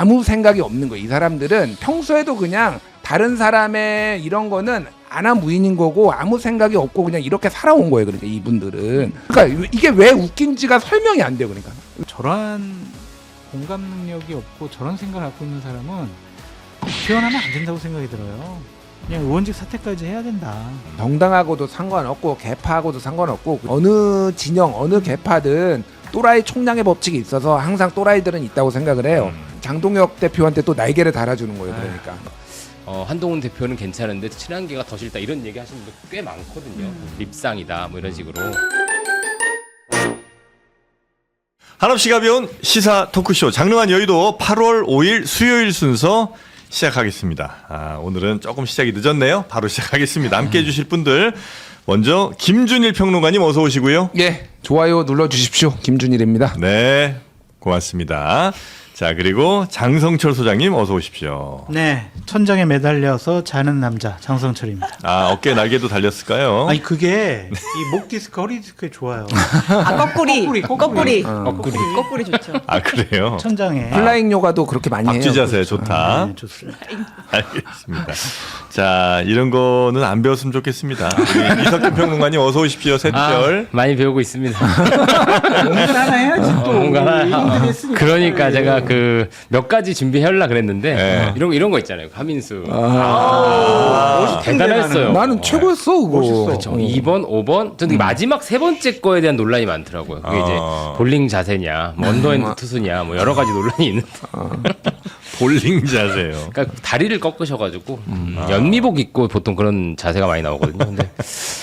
아무 생각이 없는 거예요. 이 사람들은 평소에도 그냥 다른 사람의 이런 거는 안한 무인인 거고 아무 생각이 없고 그냥 이렇게 살아온 거예요. 그러니까 이분들은. 그러니까 이게 왜 웃긴지가 설명이 안 돼요. 그러니까. 저러한 공감 능력이 없고 저런 생각을 갖고 있는 사람은 지원하면 안 된다고 생각이 들어요. 그냥 의원직 사퇴까지 해야 된다. 정당하고도 상관없고 개파하고도 상관없고 어느 진영 어느 개파든 또라이 총량의 법칙이 있어서 항상 또라이들은 있다고 생각을 해요. 장동혁 대표한테 또 날개를 달아주는 거예요. 그러니까. 한동훈 대표는 괜찮은데 친한계가 더 싫다 이런 얘기 하시는 분들 꽤 많거든요. 립상이다 뭐 이런 식으로. 한없이 가벼운 시사 토크쇼 장르한 여의도 8월 5일 수요일 순서 시작하겠습니다. 오늘은 조금 시작이 늦었네요. 바로 시작하겠습니다. 함께 해주실 분들 먼저 김준일 평론가님 어서 오시고요. 예, 좋아요 눌러주십시오. 김준일입니다. 네, 고맙습니다. 자, 그리고 장성철 소장님 어서 오십시오. 네, 천장에 매달려서 자는 남자 장성철입니다. 어깨 날개도 달렸을까요? 아니 그게 이 목 디스크, 허리 디스크에 좋아요. 거꾸리 좋죠. 그래요? 천장에 플라잉 요가도 그렇게 많이 해요. 박쥐 자세 좋다. 네, 좋습니다. 알겠습니다. 자, 이런 거는 안 배웠으면 좋겠습니다. 우리 이석균 평론가님 어서 오십시오. 셋별. 많이 배우고 있습니다. 뭔가 하나 해야지 또. 뭔가 하나. 이분들이 했으니까. 그러니까 제가 그 몇 가지 준비하려 그랬는데 네. 이런 거 있잖아요. 하민수. 멋있던데, 대단했어요. 나는 최고였어 그거. 멋있어. 그렇죠. 2번, 5번. 저는 마지막 세 번째 거에 대한 논란이 많더라고요. 그게 이제 볼링 자세냐, 뭐 언더핸드 투수냐, 뭐 여러 가지 논란이 있는데. 볼링 자세요. 그러니까 다리를 꺾으셔가지고 연미복 입고 보통 그런 자세가 많이 나오거든요. 근데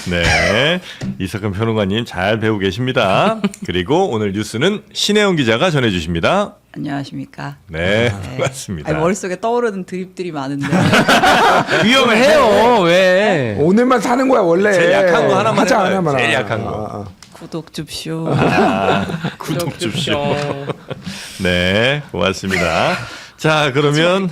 네, 이석근 평론가님 잘 배우고 계십니다. 그리고 오늘 뉴스는 신혜영 기자가 전해주십니다. 안녕하십니까. 네, 반갑습니다. 머릿속에 떠오르는 드립들이 많은데 위험해요. 왜? 오늘만 사는 거야 원래. 제일 약한 거 하나만 하자 해봐요. 하나만. 제일 약한 거. 구독 줍쇼. 구독 줍쇼. 네, 고맙습니다. 자, 그러면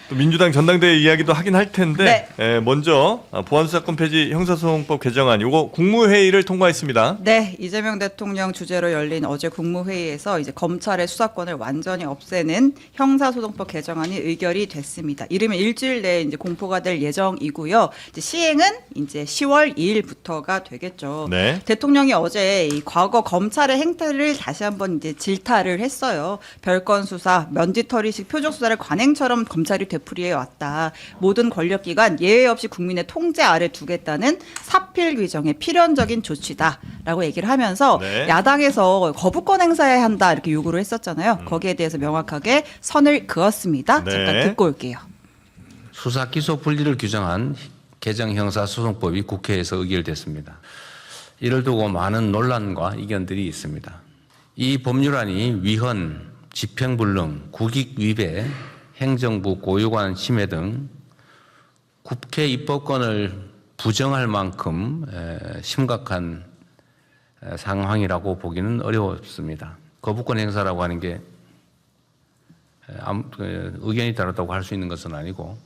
또 민주당 전당대회 이야기도 하긴 할 텐데 먼저 보안수사권 폐지 형사소송법 개정안 요거 국무회의를 통과했습니다. 네, 이재명 대통령 주재로 열린 어제 국무회의에서 이제 검찰의 수사권을 완전히 없애는 형사소송법 개정안이 의결이 됐습니다. 이르면 일주일 내에 이제 공포가 될 예정이고요. 이제 시행은 이제 10월 2일부터가 되겠죠. 네. 대통령이 어제 이 과거 검찰의 행태를 다시 한번 이제 질타를 했어요. 별건 수사, 면지털이식 표적 수사를 관행처럼 검찰이 되풀이해 왔다. 모든 권력기관 예외 없이 국민의 통제 아래 두겠다는 사필 규정의 필연적인 조치다라고 얘기를 하면서 네. 야당에서 거부권 행사해야 한다 이렇게 요구를 했었잖아요. 거기에 대해서 명확하게 선을 그었습니다. 네. 잠깐 듣고 올게요. 수사 기소 분리를 규정한 개정 형사소송법이 국회에서 의결됐습니다. 이를 두고 많은 논란과 이견들이 있습니다. 이 법률안이 위헌, 집행불능, 국익위배, 행정부 고유관 침해 등 국회 입법권을 부정할 만큼 심각한 상황이라고 보기는 어렵습니다. 거부권 행사라고 하는 게 의견이 다르다고 할 수 있는 것은 아니고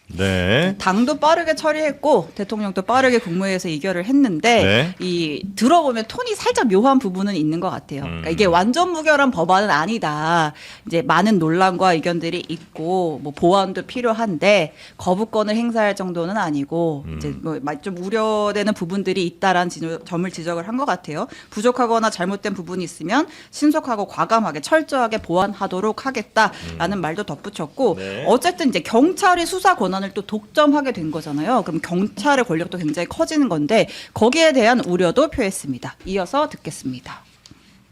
네. 당도 빠르게 처리했고 대통령도 빠르게 국무회의에서 의결을 했는데 네. 이 들어보면 톤이 살짝 묘한 부분은 있는 것 같아요. 그러니까 이게 완전 무결한 법안은 아니다. 이제 많은 논란과 의견들이 있고 뭐 보완도 필요한데 거부권을 행사할 정도는 아니고 이제 뭐 좀 우려되는 부분들이 있다라는 점을 지적을 한 것 같아요. 부족하거나 잘못된 부분이 있으면 신속하고 과감하게 철저하게 보완하도록 하겠다라는 말도 덧붙였고 네. 어쨌든 이제 경찰이 수사 권한을 또 독점하게 된 거잖아요. 그럼 경찰의 권력도 굉장히 커지는 건데 거기에 대한 우려도 표했습니다. 이어서 듣겠습니다.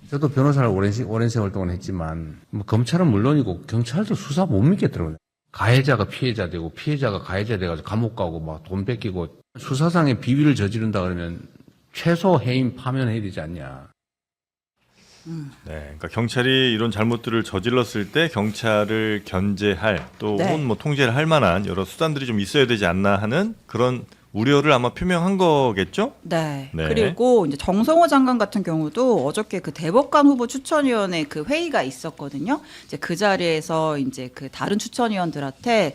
저도 변호사를 오랜 세월 동안 했지만 뭐 검찰은 물론이고 경찰도 수사 못 믿겠더라고요. 가해자가 피해자 되고 피해자가 가해자 돼가지고 감옥 가고 막 돈 뺏기고 수사상의 비위를 저지른다 그러면 최소 해임 파면해야 되지 않냐. 네, 그러니까 경찰이 이런 잘못들을 저질렀을 때 경찰을 견제할 또 네. 혹은 뭐 통제를 할 만한 여러 수단들이 좀 있어야 되지 않나 하는 그런 우려를 아마 표명한 거겠죠? 네. 네. 그리고 이제 정성호 장관 같은 경우도 어저께 그 대법관 후보 추천위원회 그 회의가 있었거든요. 이제 그 자리에서 이제 그 다른 추천위원들한테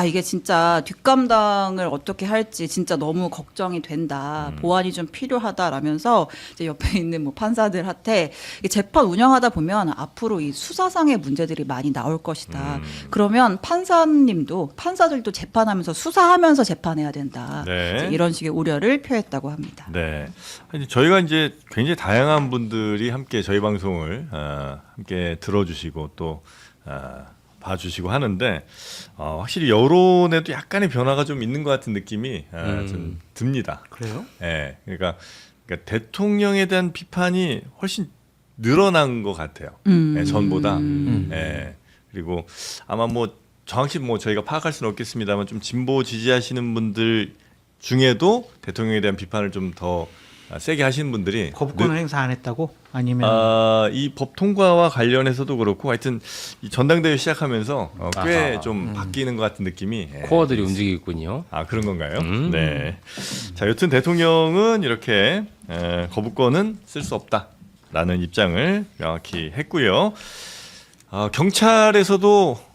이게 진짜 뒷감당을 어떻게 할지 진짜 너무 걱정이 된다. 보완이 좀 필요하다라면서 이제 옆에 있는 뭐 판사들한테 이 재판 운영하다 보면 앞으로 이 수사상의 문제들이 많이 나올 것이다. 그러면 판사들도 재판하면서 수사하면서 재판해야 된다. 네. 이제 이런 식의 우려를 표했다고 합니다. 네. 아니, 저희가 이제 굉장히 다양한 분들이 함께 저희 방송을 함께 들어주시고 또 봐주시고 하는데 확실히 여론에도 약간의 변화가 좀 있는 것 같은 느낌이 좀 듭니다. 그래요? 예. 그러니까 대통령에 대한 비판이 훨씬 늘어난 것 같아요. 예, 전보다. 예. 그리고 아마 뭐 정확히 뭐 저희가 파악할 수는 없겠습니다만 좀 진보 지지하시는 분들 중에도 대통령에 대한 비판을 좀 더 세게 하시는 분들이 거부권을 행사 안 했다고? 아니면 이 법 통과와 관련해서도 그렇고 하여튼 이 전당대회 시작하면서 꽤 좀 바뀌는 것 같은 느낌이 코어들이 움직이고 있군요. 그런 건가요? 네. 자, 여튼 대통령은 이렇게 거부권은 쓸 수 없다라는 입장을 명확히 했고요. 경찰에서도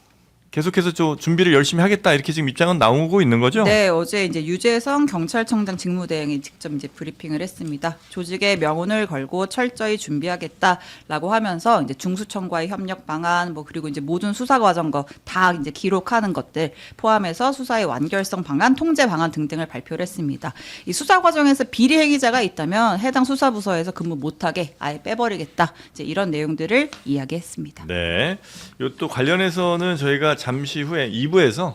계속해서 준비를 열심히 하겠다 이렇게 지금 입장은 나오고 있는 거죠? 네, 어제 이제 유재성 경찰청장 직무대행이 직접 이제 브리핑을 했습니다. 조직의 명운을 걸고 철저히 준비하겠다라고 하면서 이제 중수청과의 협력 방안, 뭐 그리고 이제 모든 수사 과정 다 이제 기록하는 것들 포함해서 수사의 완결성 방안, 통제 방안 등등을 발표를 했습니다. 이 수사 과정에서 비리 행위자가 있다면 해당 수사부서에서 근무 못하게 아예 빼버리겠다. 이제 이런 내용들을 이야기했습니다. 네. 요 또 관련해서는 저희가 잠시 후에 2부에서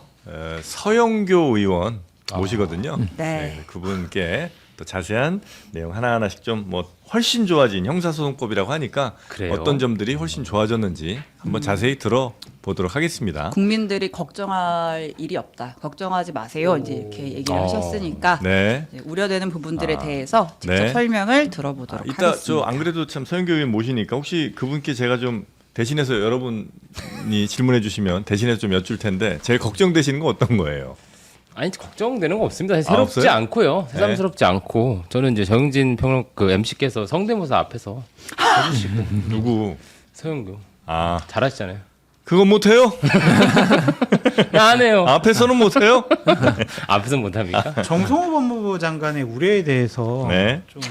서영교 의원 모시거든요. 네. 그분께 또 자세한 내용 하나하나씩 좀 뭐 훨씬 좋아진 형사소송법이라고 하니까 그래요? 어떤 점들이 훨씬 좋아졌는지 한번 자세히 들어보도록 하겠습니다. 국민들이 걱정할 일이 없다. 걱정하지 마세요. 이제 이렇게 얘기를 하셨으니까 네. 이제 우려되는 부분들에 대해서 직접 네. 설명을 들어보도록 이따 하겠습니다. 저 안 그래도 참 서영교 의원 모시니까 혹시 그분께 제가 좀 대신해서 여러분이 질문해 주시면 대신해서 좀 여쭐 텐데 제일 걱정되시는 건 어떤 거예요? 아니 걱정되는 거 없습니다. 새롭지 없어요? 않고요. 새삼스럽지 않고 저는 이제 정진 평론 그 MC께서 성대모사 앞에서 해주시고 누구? 서영교 잘하시잖아요. 그건 못해요? 안 해요. 앞에서는 못해요? 앞에서 못합니까? 정성호 법무부 장관의 우려에 대해서 네. 좀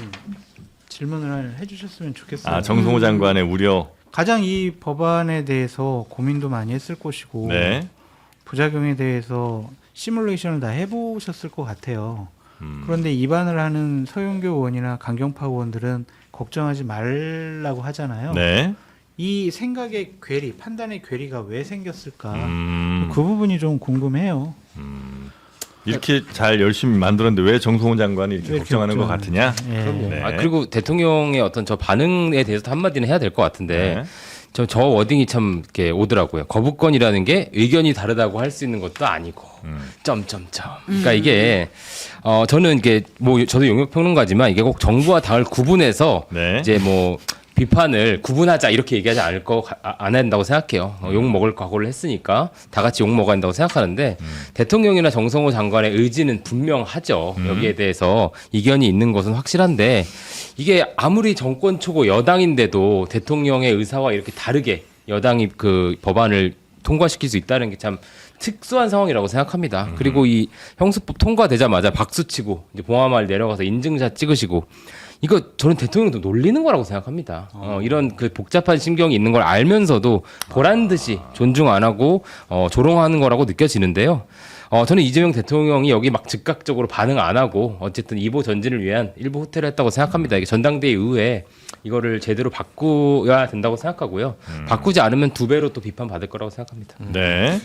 질문을 해주셨으면 좋겠어요. 정성호 장관의 우려. 가장 이 법안에 대해서 고민도 많이 했을 것이고 네. 부작용에 대해서 시뮬레이션을 다 해보셨을 것 같아요. 그런데 입안을 하는 서영교 의원이나 강경파 의원들은 걱정하지 말라고 하잖아요. 네. 이 생각의 괴리, 판단의 괴리가 왜 생겼을까? 음. 그 부분이 좀 궁금해요. 이렇게 잘 열심히 만들었는데 왜 정성호 장관이 이렇게 왜 걱정하는 것 걱정? 같으냐? 예. 네. 그리고 대통령의 어떤 저 반응에 대해서도 한마디는 해야 될 것 같은데 네. 저 워딩이 참 이렇게 오더라고요. 거부권이라는 게 의견이 다르다고 할 수 있는 것도 아니고 점점점. 그러니까 이게 저는 이게 뭐 저도 용역 평론가지만 이게 꼭 정부와 당을 구분해서 네. 이제 뭐 비판을 구분하자 이렇게 얘기하지 안 한다고 생각해요. 욕 먹을 각오를 했으니까 다 같이 욕 먹어야 한다고 생각하는데 대통령이나 정성호 장관의 의지는 분명하죠. 여기에 대해서 이견이 있는 것은 확실한데 이게 아무리 정권 초고 여당인데도 대통령의 의사와 이렇게 다르게 여당이 그 법안을 통과시킬 수 있다는 게 참 특수한 상황이라고 생각합니다. 그리고 이 형수법 통과되자마자 박수치고 이제 봉화마을 내려가서 인증샷 찍으시고 이거 저는 대통령도 놀리는 거라고 생각합니다. 이런 그 복잡한 심경이 있는 걸 알면서도 보란 듯이 존중 안 하고 조롱하는 거라고 느껴지는데요. 저는 이재명 대통령이 여기 막 즉각적으로 반응 안 하고 어쨌든 이보 전진을 위한 일부 후퇴를 했다고 생각합니다. 이게 전당대회 이후에 이거를 제대로 바꾸어야 된다고 생각하고요. 바꾸지 않으면 2배로 또 비판받을 거라고 생각합니다. 네.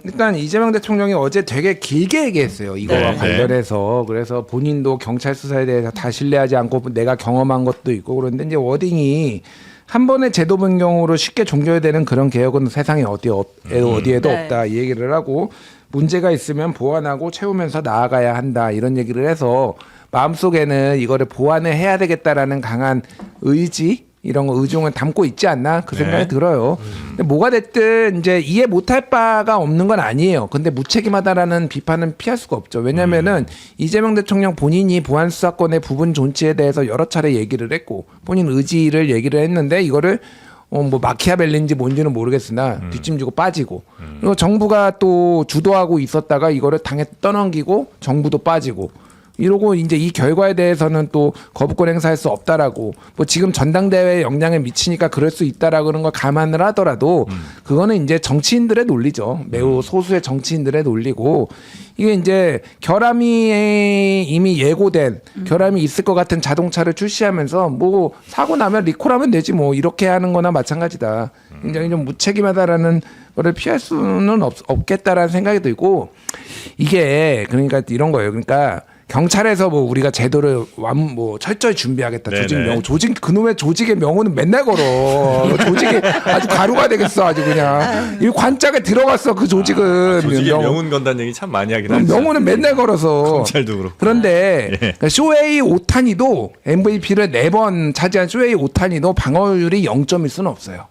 일단 이재명 대통령이 어제 되게 길게 얘기했어요. 이거와 네. 관련해서. 그래서 본인도 경찰 수사에 대해서 다 신뢰하지 않고 내가 경험한 것도 있고 그런데 이제 워딩이 한 번의 제도 변경으로 쉽게 종결되는 그런 개혁은 세상에 어디에도 네. 없다 이 얘기를 하고 문제가 있으면 보완하고 채우면서 나아가야 한다 이런 얘기를 해서 마음속에는 이거를 보완을 해야 되겠다라는 강한 의지 이런 거 의중을 담고 있지 않나 그 생각이 네. 들어요. 근데 뭐가 됐든 이제 이해 못할 바가 없는 건 아니에요. 근데 무책임하다라는 비판은 피할 수가 없죠. 왜냐면은 이재명 대통령 본인이 보안 수사권의 부분 존치에 대해서 여러 차례 얘기를 했고 본인 의지를 얘기를 했는데 이거를 뭐 마키아벨리인지 뭔지는 모르겠으나 뒷짐지고 빠지고 그리고 정부가 또 주도하고 있었다가 이거를 당에 떠넘기고 정부도 빠지고 이러고 이제 이 결과에 대해서는 또 거부권 행사할 수 없다라고 뭐 지금 전당대회에 영향을 미치니까 그럴 수 있다라고 그런 걸 감안을 하더라도 그거는 이제 정치인들의 논리죠. 매우 소수의 정치인들의 논리고 이게 이제 결함이 이미 예고된 결함이 있을 것 같은 자동차를 출시하면서 뭐 사고 나면 리콜하면 되지 뭐 이렇게 하는 거나 마찬가지다. 굉장히 좀 무책임하다라는 거를 피할 수는 없겠다라는 생각이 들고 이게 그러니까 이런 거예요. 그러니까 경찰에서 뭐 우리가 제도를 뭐 철저히 준비하겠다. 네네. 조직 명호, 조직 그놈의 조직의 명호는 맨날 걸어. 조직이 아주 가루가 되겠어. 아주 그냥 이 관짝에 들어갔어 그 조직은. 조직의 명운 건다는 얘기 참 많이 하긴 하죠. 명호는 맨날 걸어서. 검찰도 그렇고. 그런데 예. 그러니까 쇼헤이 오타니도 MVP를 4번 차지한 쇼헤이 오타니도 방어율이 0점일 수는 없어요.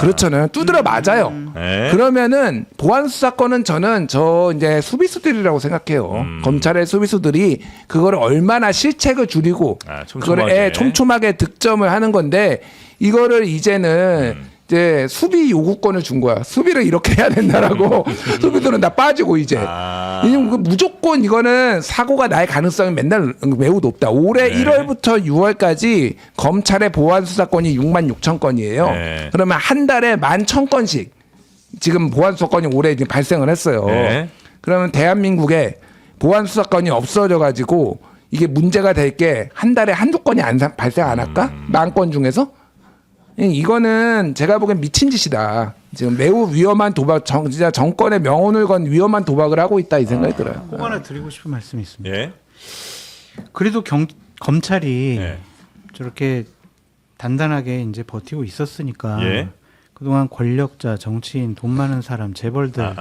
그렇잖아요. 두드려 맞아요. 네. 그러면은 보안 수사권은 저는 이제 수비수들이라고 생각해요. 검찰의 수비수들이 그거를 얼마나 실책을 줄이고 촘촘하게. 그거를 촘촘하게 득점을 하는 건데 이거를 이제는 이제 수비 요구권을 준 거야. 수비를 이렇게 해야 된다라고 수비들은 다 빠지고 이제. 왜냐면 무조건 이거는 사고가 날 가능성이 맨날 매우 높다. 올해 네. 1월부터 6월까지 검찰의 보안 수사권이 6만 6천 건이에요. 네. 그러면 한 달에 11,000건씩 지금 보안 수사권이 올해 이제 발생을 했어요. 네. 그러면 대한민국에 보안 수사권이 없어져 가지고 이게 문제가 될 게 한 달에 한두 건이 발생 안 할까? 10,000건 중에서? 이거는 제가 보기엔 미친 짓이다. 지금 매우 위험한 도박, 진짜 정권의 명운을 건 위험한 도박을 하고 있다 이 생각이 들어요. 꼭 하나 드리고 싶은 말씀이 있습니다. 예. 그래도 검찰이 예. 저렇게 단단하게 이제 버티고 있었으니까 예. 그동안 권력자, 정치인, 돈 많은 사람, 재벌들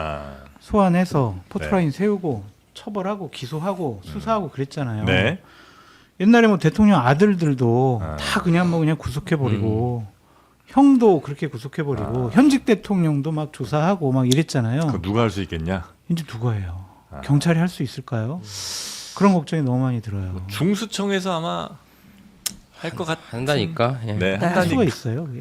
소환해서 포트라인 세우고 처벌하고 기소하고 수사하고 그랬잖아요. 네. 옛날에 뭐 대통령 아들들도 다 그냥 구속해버리고 형도 그렇게 구속해버리고 현직 대통령도 막 조사하고 막 이랬잖아요. 그거 누가 할 수 있겠냐? 이제 누가 해요? 경찰이 할 수 있을까요? 그런 걱정이 너무 많이 들어요. 중수청에서 아마 할 것 같. 한다니까. 예. 네. 할 수가 있어요, 그게?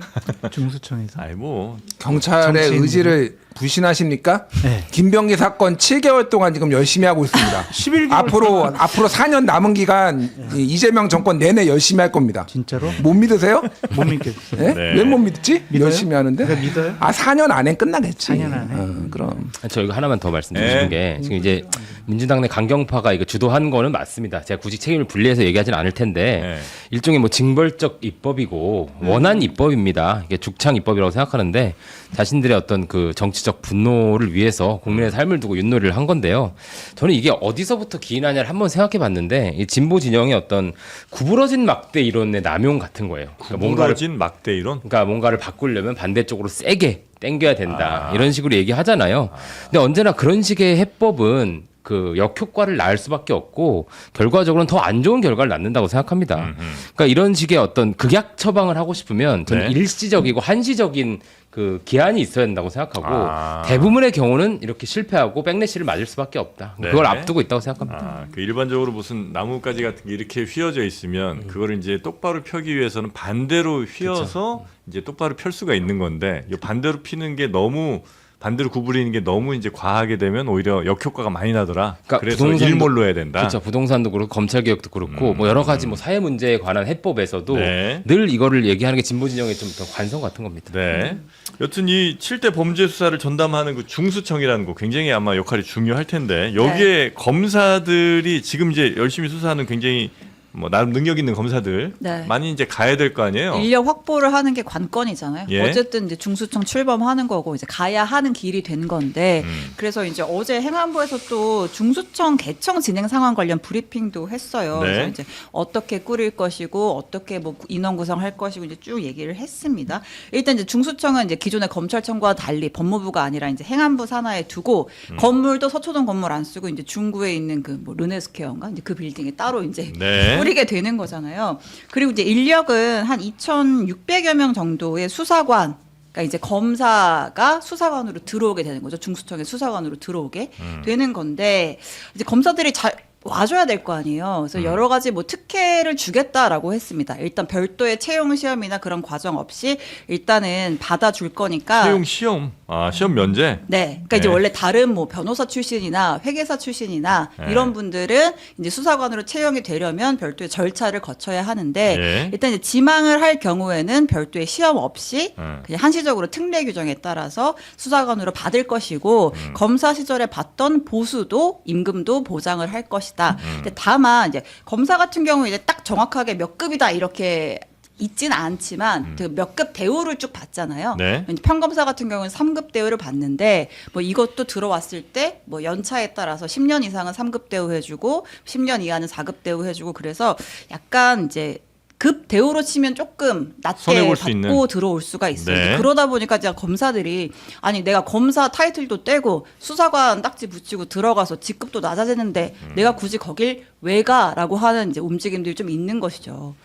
중수청에서. 아이 뭐 경찰의 정치인들이- 의지를 부신하십니까? 네. 김병기 사건 7개월 동안 지금 열심히 하고 있습니다. 11개월 앞으로 4년 남은 기간 이재명 정권 내내 열심히 할 겁니다. 진짜로? 못 믿으세요? 못 믿겠어요. 예? 네. 왜 못 믿지? 믿어요? 열심히 하는데. 그러니까 믿어요? 4년 안에 끝나겠지. 4년 안에? 그럼. 저 이거 하나만 더 말씀드리는 네. 게 지금 이제 민주당 내 강경파가 이거 주도한 거는 맞습니다. 제가 굳이 책임을 분리해서 얘기하지는 않을 텐데 네. 일종의 뭐 징벌적 입법이고 원한 입법입니다. 이게 죽창 입법이라고 생각하는데 자신들의 어떤 그 정치적 분노를 위해서 국민의 삶을 두고 윷놀이를 한 건데요. 저는 이게 어디서부터 기인하냐를 한번 생각해 봤는데 이 진보 진영의 어떤 구부러진 막대 이론의 남용 같은 거예요. 그러니까 구부러진 막대 이론. 그러니까 뭔가를 바꾸려면 반대쪽으로 세게 당겨야 된다. 이런 식으로 얘기하잖아요. 근데 언제나 그런 식의 해법은 그 역효과를 낳을 수밖에 없고 결과적으로는 더 안 좋은 결과를 낳는다고 생각합니다. 그러니까 이런 식의 어떤 극약 처방을 하고 싶으면 저는 네. 일시적이고 한시적인 그 기한이 있어야 된다고 생각하고 대부분의 경우는 이렇게 실패하고 백래시를 맞을 수밖에 없다. 네. 그걸 앞두고 있다고 생각합니다. 그 일반적으로 무슨 나뭇가지 같은 게 이렇게 휘어져 있으면 그거를 이제 똑바로 펴기 위해서는 반대로 휘어서 이제 똑바로 펼 수가 있는 건데 이 반대로 피는 게 너무 반대로 구부리는 게 너무 이제 과하게 되면 오히려 역효과가 많이 나더라. 그러니까 그래서 부동산도- 일몰로 해야 된다. 그렇죠. 부동산도 그렇고 검찰 개혁도 그렇고 뭐 여러 가지 뭐 사회 문제에 관한 해법에서도 네. 늘 이거를 얘기하는 게 진보 진영의 좀 더 관성 같은 겁니다. 네. 여튼 이 7대 범죄 수사를 전담하는 그 중수청이라는 거 굉장히 아마 역할이 중요할 텐데 여기에 검사들이 지금 이제 열심히 수사하는 굉장히 뭐 나름 능력 있는 검사들 네. 많이 이제 가야 될 거 아니에요. 인력 확보를 하는 게 관건이잖아요. 예. 어쨌든 이제 중수청 출범하는 거고 이제 가야 하는 길이 된 건데 그래서 이제 어제 행안부에서 또 중수청 개청 진행 상황 관련 브리핑도 했어요. 네. 그래서 이제 어떻게 꾸릴 것이고 어떻게 뭐 인원 구성할 것이고 이제 쭉 얘기를 했습니다. 일단 이제 중수청은 이제 기존의 검찰청과 달리 법무부가 아니라 이제 행안부 산하에 두고 건물도 서초동 건물 안 쓰고 이제 중구에 있는 그 뭐 르네스케어인가 이제 그 빌딩에 따로 이제 네. 줄이게 되는 거잖아요. 그리고 이제 인력은 한 2,600여 명 정도의 수사관, 그러니까 이제 검사가 수사관으로 들어오게 되는 거죠. 중수청의 수사관으로 들어오게 되는 건데 이제 검사들이 잘 와줘야 될 거 아니에요. 그래서 여러 가지 뭐 특혜를 주겠다라고 했습니다. 일단 별도의 채용 시험이나 그런 과정 없이 일단은 받아줄 거니까. 채용 시험, 시험 면제. 네. 그러니까 이제 원래 다른 뭐 변호사 출신이나 회계사 출신이나 네. 이런 분들은 이제 수사관으로 채용이 되려면 별도의 절차를 거쳐야 하는데 예. 일단 이제 지망을 할 경우에는 별도의 시험 없이 그냥 한시적으로 특례 규정에 따라서 수사관으로 받을 것이고 검사 시절에 받던 보수도 임금도 보장을 할 것이다. 근데 다만 이제 검사 같은 경우 이제 딱 정확하게 몇 급이다 이렇게 있지는 않지만 그 몇 급 대우를 쭉 받잖아요. 네. 이제 평검사 같은 경우는 3급 대우를 받는데 뭐 이것도 들어왔을 때 뭐 연차에 따라서 10년 이상은 3급 대우 해주고 10년 이하는 4급 대우 해주고 그래서 약간 이제 급 대우로 치면 조금 낮게 손해볼 수 받고 있는. 들어올 수가 있어요. 네. 그러다 보니까 이제 검사들이 아니 내가 검사 타이틀도 떼고 수사관 딱지 붙이고 들어가서 직급도 낮아지는데 내가 굳이 거길 왜 가라고 하는 이제 움직임들이 좀 있는 것이죠.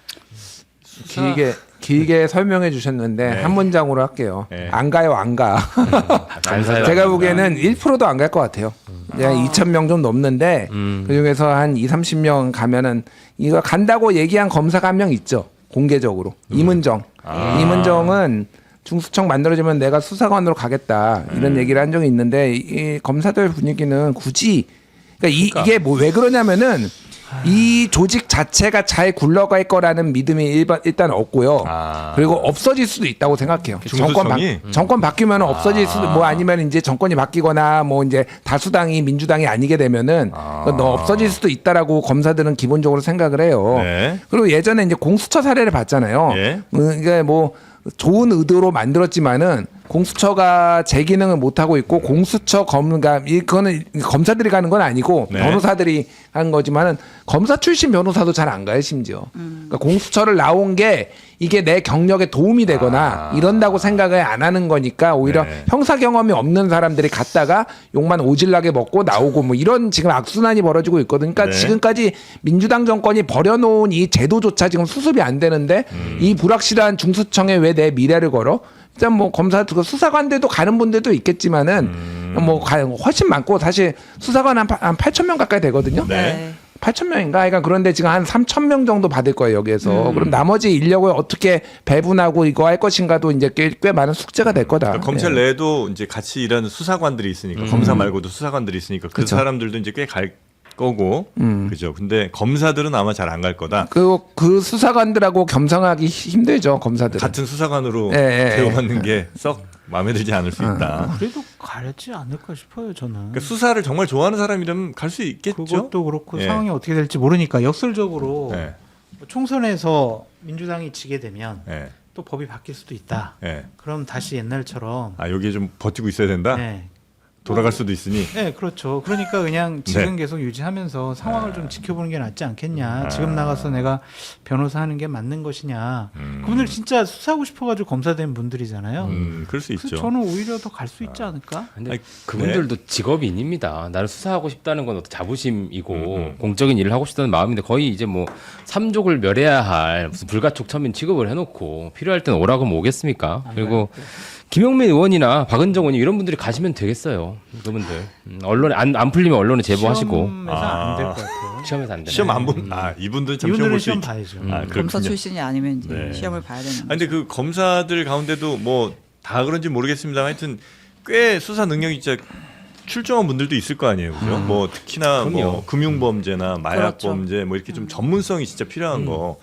길게 설명해 주셨는데 네. 한 문장으로 할게요. 네. 안 가요, 안 가. 감사해요. 제가 보기에는 1%도 안 갈 것 같아요. 그냥 2,000명 좀 넘는데 그 중에서 한 2, 30명 가면은 이거 간다고 얘기한 검사가 한 명 있죠. 공개적으로. 이문정. 이문정은 중수청 만들어지면 내가 수사관으로 가겠다 이런 얘기를 한 적이 있는데 이 검사들 분위기는 굳이 그러니까 이게 뭐 왜 그러냐면은 이 조직 자체가 잘 굴러갈 거라는 믿음이 일단 없고요. 그리고 없어질 수도 있다고 생각해요. 중수청이? 정권 바뀌면 없어질 수도 뭐 아니면 이제 정권이 바뀌거나 뭐 이제 다수당이 민주당이 아니게 되면은 너 없어질 수도 있다라고 검사들은 기본적으로 생각을 해요. 네. 그리고 예전에 이제 공수처 사례를 봤잖아요. 예. 그러니까 뭐 좋은 의도로 만들었지만은 공수처가 제 기능을 못 하고 있고 공수처 검가 이거는 검사들이 가는 건 아니고 네. 변호사들이 하는 거지만은 검사 출신 변호사도 잘 안 가요 심지어. 그러니까 공수처를 나온 게 이게 내 경력에 도움이 되거나 이런다고 생각을 안 하는 거니까 오히려 네. 형사 경험이 없는 사람들이 갔다가 욕만 오질나게 먹고 나오고 뭐 이런 지금 악순환이 벌어지고 있거든요. 그러니까 네. 지금까지 민주당 정권이 버려놓은 이 제도조차 지금 수습이 안 되는데 이 불확실한 중수청에 왜 내 미래를 걸어? 일단 뭐 검사 수사관들도 가는 분들도 있겠지만은 뭐 훨씬 많고 사실 수사관 한 8,000명 가까이 되거든요. 네. 8,000명인가? 그러니까 그런데 지금 한 3,000명 정도 받을 거예요, 여기에서. 그럼 나머지 인력을 어떻게 배분하고 이거 할 것인가도 이제 꽤 많은 숙제가 될 거다. 그러니까 검찰 예. 내에도 이제 같이 일하는 수사관들이 있으니까 검사 말고도 수사관들이 있으니까 그 그쵸. 사람들도 이제 꽤 갈 거고 그죠. 근데 검사들은 아마 잘 안 갈 거다. 그 수사관들하고 겸상하기 힘들죠, 검사들은. 같은 수사관으로 예. 대우받는 게 썩 마음에 들지 않을 수 있다. 그래도 가지 않을까 싶어요 저는. 그러니까 수사를 정말 좋아하는 사람이라면 갈 수 있겠죠. 그것도 그렇고 예. 상황이 어떻게 될지 모르니까 역설적으로 예. 총선에서 민주당이 지게 되면 예. 또 법이 바뀔 수도 있다. 예. 그럼 다시 옛날처럼 여기에 좀 버티고 있어야 된다. 네. 돌아갈 수도 있으니. 네, 그렇죠. 그러니까 그냥 지금 계속 유지하면서 상황을 좀 지켜보는 게 낫지 않겠냐. 지금 나가서 내가 변호사 하는 게 맞는 것이냐. 그분들 진짜 수사하고 싶어가지고 검사된 분들이잖아요. 그럴 수 그래서 있죠. 저는 오히려 더 갈 수 있지 않을까? 근데 아니, 그분들도 직업인입니다. 나를 수사하고 싶다는 건 어떤 자부심이고 공적인 일을 하고 싶다는 마음인데 거의 이제 뭐 삼족을 멸해야 할 무슨 불가촉 천민 취급을 해놓고 필요할 때는 오라고 하면 오겠습니까? 그리고 김용민 의원이나 박은정 의원이 이런 분들이 가시면 되겠어요. 그분들 언론에 안 풀리면 언론에 제보하시고 시험에서 안 될 것 같아요. 시험에서 안 되나? 시험 안 본. 이분들은 참 시험 이분들은 볼 수 시험 있. 봐야죠. 검사 그렇군요. 출신이 아니면 이제 네. 시험을 봐야 되는 거죠. 근데 그 검사들 가운데도 뭐 다 그런지 모르겠습니다. 하여튼 꽤 수사 능력이 진짜 출중한 분들도 있을 거 아니에요, 그죠? 뭐 특히나 뭐 그럼요. 금융범죄나 마약범죄 뭐 이렇게 좀 전문성이 진짜 필요한 거.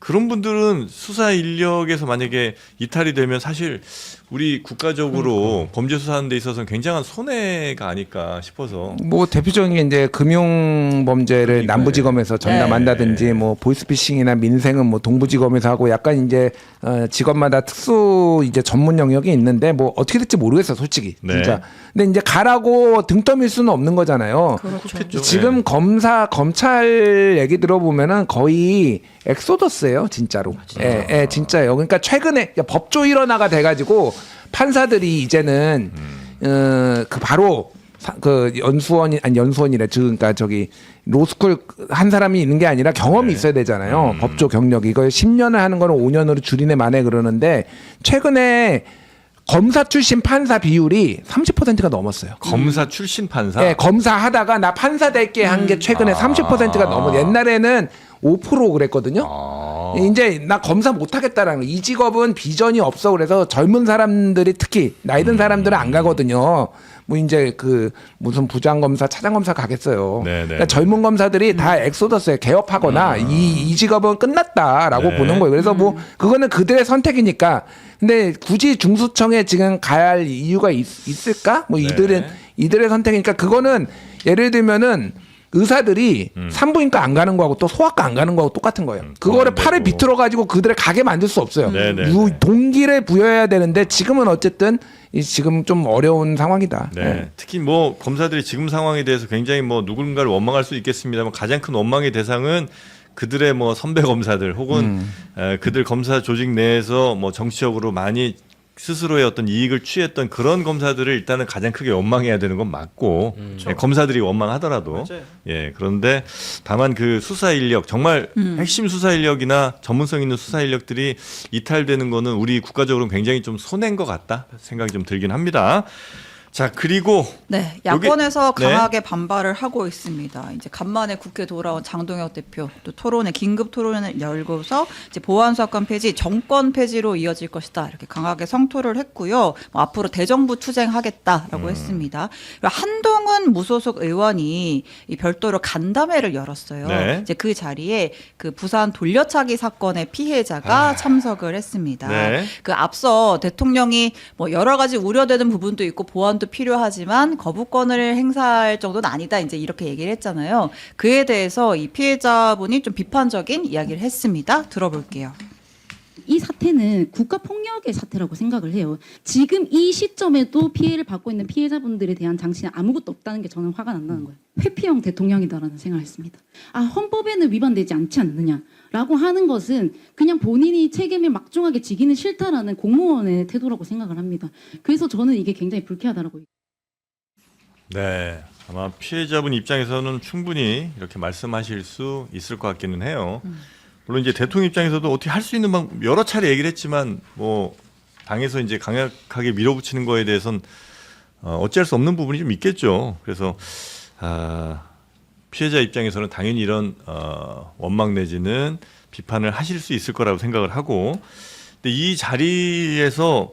그런 분들은 수사 인력에서 만약에 이탈이 되면 사실 우리 국가적으로 범죄 수사하는 데 있어서는 굉장한 손해가 아닐까 싶어서. 뭐 대표적인 게 이제 금융 범죄를 그러니까요. 남부지검에서 전담한다든지 뭐 보이스피싱이나 민생은 뭐 동부지검에서 하고 약간 이제 직업마다 특수 이제 전문 영역이 있는데 뭐 어떻게 될지 모르겠어 솔직히 네. 진짜. 근데 이제 가라고 등 떠밀 수는 없는 거잖아요. 그렇겠죠. 지금 검찰 얘기 들어보면은 거의 엑소더스예요 진짜로. 예, 진짜예요. 그러니까 최근에 법조 일원화가 돼가지고 판사들이 이제는 그 바로 그 연수원이래. 그러니까 저기 로스쿨 한 사람이 있는 게 아니라 경험이 있어야 되잖아요. 법조 경력. 이걸 10년을 하는 거는 5년으로 줄이네 마네 그러는데 최근에 검사 출신 판사 비율이 30%가 넘었어요. 검사 출신 판사. 네, 검사하다가 나 판사 될게 한 게 최근에 30%가 넘어. 옛날에는 5% 그랬거든요. 이제 나 검사 못 하겠다라는 거. 이 직업은 비전이 없어. 그래서 젊은 사람들이 특히 나이 든 사람들은 안 가거든요. 뭐 이제 그 무슨 부장검사, 차장검사 가겠어요. 그러니까 젊은 검사들이 다 엑소더스에 개업하거나 이 직업은 끝났다라고 네. 보는 거예요. 그래서 뭐 그거는 그들의 선택이니까. 근데 굳이 중수청에 지금 가야 할 이유가 있을까? 뭐 이들의 선택이니까 그거는 예를 들면은 의사들이 산부인과 안 가는 거하고 또 소아과 안 가는 거하고 똑같은 거예요. 그거를 팔을 비틀어 가지고 그들을 가게 만들 수 없어요. 동기를 부여해야 되는데 지금은 어쨌든 지금 좀 어려운 상황이다. 네. 특히 뭐 검사들이 지금 상황에 대해서 굉장히 뭐 누군가를 원망할 수 있겠습니다만 가장 큰 원망의 대상은 그들의 뭐 선배 검사들 혹은 그들 검사 조직 내에서 뭐 정치적으로 많이 스스로의 어떤 이익을 취했던 그런 검사들을 일단은 가장 크게 원망해야 되는 건 맞고 예, 검사들이 원망하더라도 예 그런데 다만 그 수사 인력 정말 핵심 수사 인력이나 전문성 있는 수사 인력들이 이탈되는 거는 우리 국가적으로 굉장히 좀 손해인 것 같다 생각이 좀 들긴 합니다. 자 그리고 네, 야권에서 여기- 강하게 반발을 하고 있습니다. 이제 간만에 국회 돌아온 장동혁 대표 또 토론회 긴급 토론을 열고서 이제 보안 수사권 폐지, 정권 폐지로 이어질 것이다 이렇게 강하게 성토를 했고요. 뭐 앞으로 대정부 투쟁하겠다라고 했습니다. 그리고 한동훈 무소속 의원이 이 별도로 간담회를 열었어요. 네. 이제 그 자리에 그 부산 돌려차기 사건의 피해자가 참석을 했습니다. 네. 그 앞서 대통령이 뭐 여러 가지 우려되는 부분도 있고 보완도 필요하지만 거부권을 행사할 정도는 아니다. 이제 이렇게 얘기를 했잖아요. 그에 대해서 이 피해자분이 좀 비판적인 이야기를 했습니다. 들어볼게요. 이 사태는 국가폭력의 사태라고 생각을 해요. 지금 이 시점에도 피해를 받고 있는 피해자분들에 대한 장치는 아무것도 없다는 게 저는 화가 난다는 거예요. 회피형 대통령이다라는 생각을 했습니다. 아, 헌법에는 위반되지 않지 않느냐라고 하는 것은 그냥 본인이 책임을 막중하게 지기는 싫다라는 공무원의 태도라고 생각을 합니다. 그래서 저는 이게 굉장히 불쾌하다라고. 네 아마 피해자분 입장에서는 충분히 이렇게 말씀하실 수 있을 것 같기는 해요. 물론 이제 대통령 입장에서도 어떻게 할 수 있는 방법 여러 차례 얘기를 했지만 뭐 당에서 이제 강력하게 밀어붙이는 거에 대해서는 어찌할 수 없는 부분이 좀 있겠죠. 그래서 피해자 입장에서는 당연히 이런 원망 내지는 비판을 하실 수 있을 거라고 생각을 하고, 근데 이 자리에서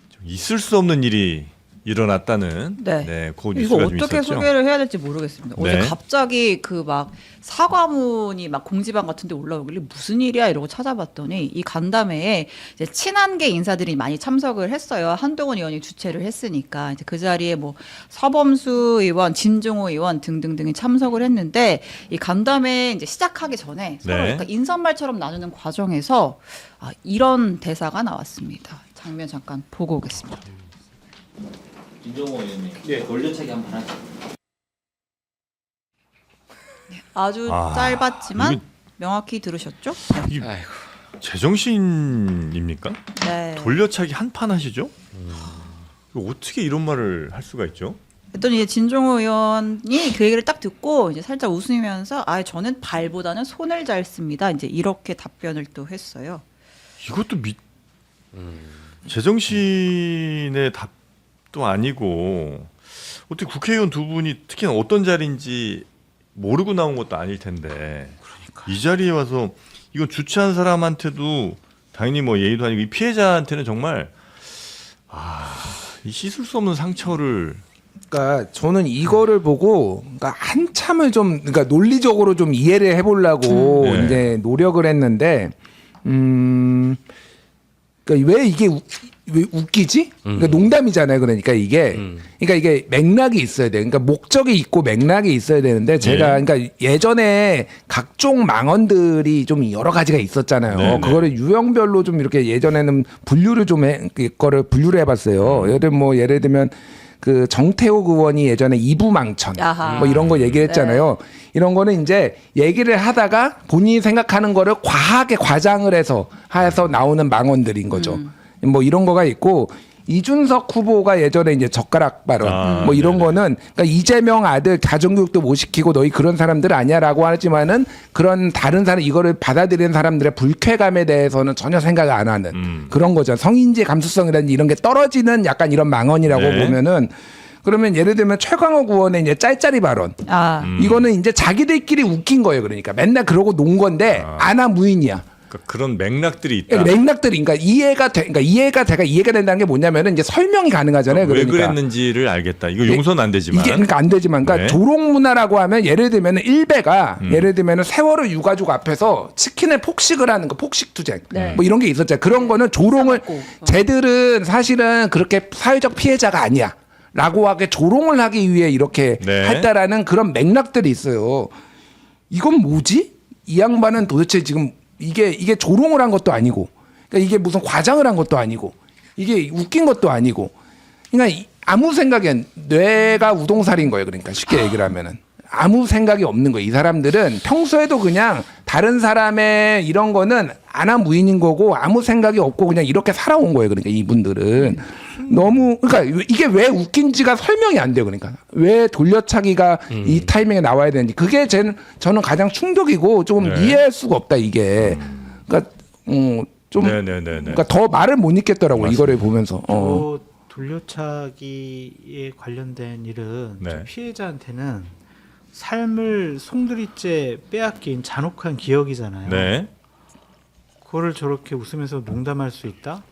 좀 있을 수 없는 일이 일어났다는 네. 그 이거 뉴스가 좀 어떻게 있었죠. 소개를 해야 될지 모르겠습니다. 네. 어제 갑자기 그 막 사과문이 막 공지방 같은 데 올라오길래 무슨 일이야 이러고 찾아봤더니 이 간담회에 이제 친한계 인사들이 많이 참석을 했어요. 한동훈 의원이 주최를 했으니까 이제 그 자리에 뭐 서범수 의원, 진종호 의원 등등등이 참석을 했는데 이 간담회 이제 시작하기 전에 서로 네. 약간 인사말처럼 나누는 과정에서 이런 대사가 나왔습니다. 장면 잠깐 보고 오겠습니다. 김정호 의원님, 돌려차기 한번 하죠. 아주 짧았지만 명확히 들으셨죠? 이게 아이고. 제정신입니까? 네. 돌려차기 한판 하시죠? 이거 어떻게 이런 말을 할 수가 있죠? 그랬더니 이제 진종호 의원이 그 얘기를 딱 듣고 이제 살짝 웃으면서 저는 발보다는 손을 잘 씁니다. 이제 이렇게 답변을 또 했어요. 이것도 제정신의 답도 아니고 어떻게 국회의원 두 분이 특히나 어떤 자리인지 모르고 나온 것도 아닐 텐데 이 자리에 와서 이건 주최한 사람한테도 당연히 뭐 예의도 아니고 이 피해자한테는 정말 이 씻을 수 없는 상처를 그러니까 저는 이거를 보고 그러니까 한참을 좀 그러니까 논리적으로 좀 이해를 해보려고 네. 이제 노력을 했는데 그러니까 왜 이게 왜 웃기지? 그러니까 농담이잖아요. 그러니까 이게 맥락이 있어야 돼. 그러니까 목적이 있고 맥락이 있어야 되는데 제가 그러니까 예전에 각종 망언들이 좀 여러 가지가 있었잖아요. 네네. 그거를 유형별로 좀 이렇게 예전에는 분류를 좀 분류를 해봤어요. 예를 들면 그 정태욱 의원이 예전에 이부망천 야하. 뭐 이런 거 얘기를 했잖아요. 이런 거는 이제 얘기를 하다가 본인이 생각하는 거를 과하게 과장을 해서 나오는 망언들인 거죠. 뭐 이런 거가 있고 이준석 후보가 예전에 이제 젓가락 발언 뭐 이런 네네. 거는 그러니까 이재명 아들 가정교육도 못 시키고 너희 그런 사람들 아니야라고 하지만은 그런 다른 사람 이거를 받아들이는 사람들의 불쾌감에 대해서는 전혀 생각을 안 하는 그런 거죠. 성인지 감수성이라든지 이런 게 떨어지는 약간 이런 망언이라고 네. 보면은 그러면 예를 들면 최광욱 의원의 이제 짤짤이 발언 이거는 이제 자기들끼리 웃긴 거예요. 그러니까 맨날 그러고 논 건데 아나 무인이야. 그러니까 그런 맥락들이 있다. 맥락들이 그러니까 이해가 된다는 게 뭐냐면은 이제 설명이 가능하잖아요. 왜 그러니까 그랬는지를 알겠다. 이거 용서는 안 되지만. 이게 그러니까 안 되지만 그러니까 네. 조롱 문화라고 하면 예를 들면은 일베가 예를 들면은 세월호 유가족 앞에서 치킨에 폭식을 하는 거 폭식 투쟁 네. 뭐 이런 게 있었잖아요. 그런 거는 조롱을 쟤들은 사실은 그렇게 사회적 피해자가 아니야. 라고 하게 조롱을 하기 위해 이렇게 네. 했다라는 그런 맥락들이 있어요. 이건 뭐지? 이 양반은 도대체 지금 이게 조롱을 한 것도 아니고, 그러니까 이게 무슨 과장을 한 것도 아니고, 이게 웃긴 것도 아니고, 그러니까 아무 생각이 뇌가 우동살인 거예요. 그러니까 쉽게 얘기를 하면은 아무 생각이 없는 거예요. 이 사람들은 평소에도 그냥 다른 사람의 이런 거는 아나무인인 거고 아무 생각이 없고 그냥 이렇게 살아온 거예요. 그러니까 이분들은 너무 그러니까 이게 왜 웃긴지가 설명이 안 돼요. 그러니까 왜 돌려차기가 이 타이밍에 나와야 되는지 그게 저는 가장 충격이고 조금 네. 이해할 수가 없다 이게. 그러니까 좀 네네네네. 그러니까 더 말을 못 읽겠더라고 요 이거를 보면서. 그 돌려차기에 관련된 일은 네. 좀 피해자한테는 삶을 송두리째 빼앗긴 잔혹한 기억이잖아요. 네. 그거를 저렇게 웃으면서 농담할 수 있다?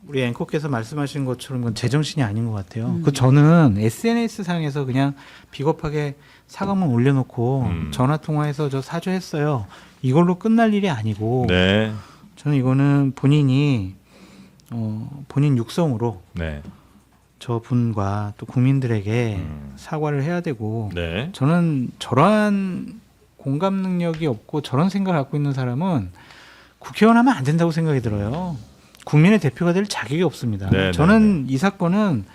우리 앵커께서 말씀하신 것처럼 그건 제정신이 아닌 것 같아요. 그 저는 SNS 상에서 그냥 비겁하게 사과문 올려놓고 전화 통화해서 저 사죄했어요. 이걸로 끝날 일이 아니고 네. 저는 이거는 본인이 본인 육성으로 네. 저분과 또 국민들에게 사과를 해야 되고 네. 저는 저러한 공감 능력이 없고 저런 생각을 갖고 있는 사람은 국회의원 하면 안 된다고 생각이 들어요. 국민의 대표가 될 자격이 없습니다. 네, 저는 이 사건은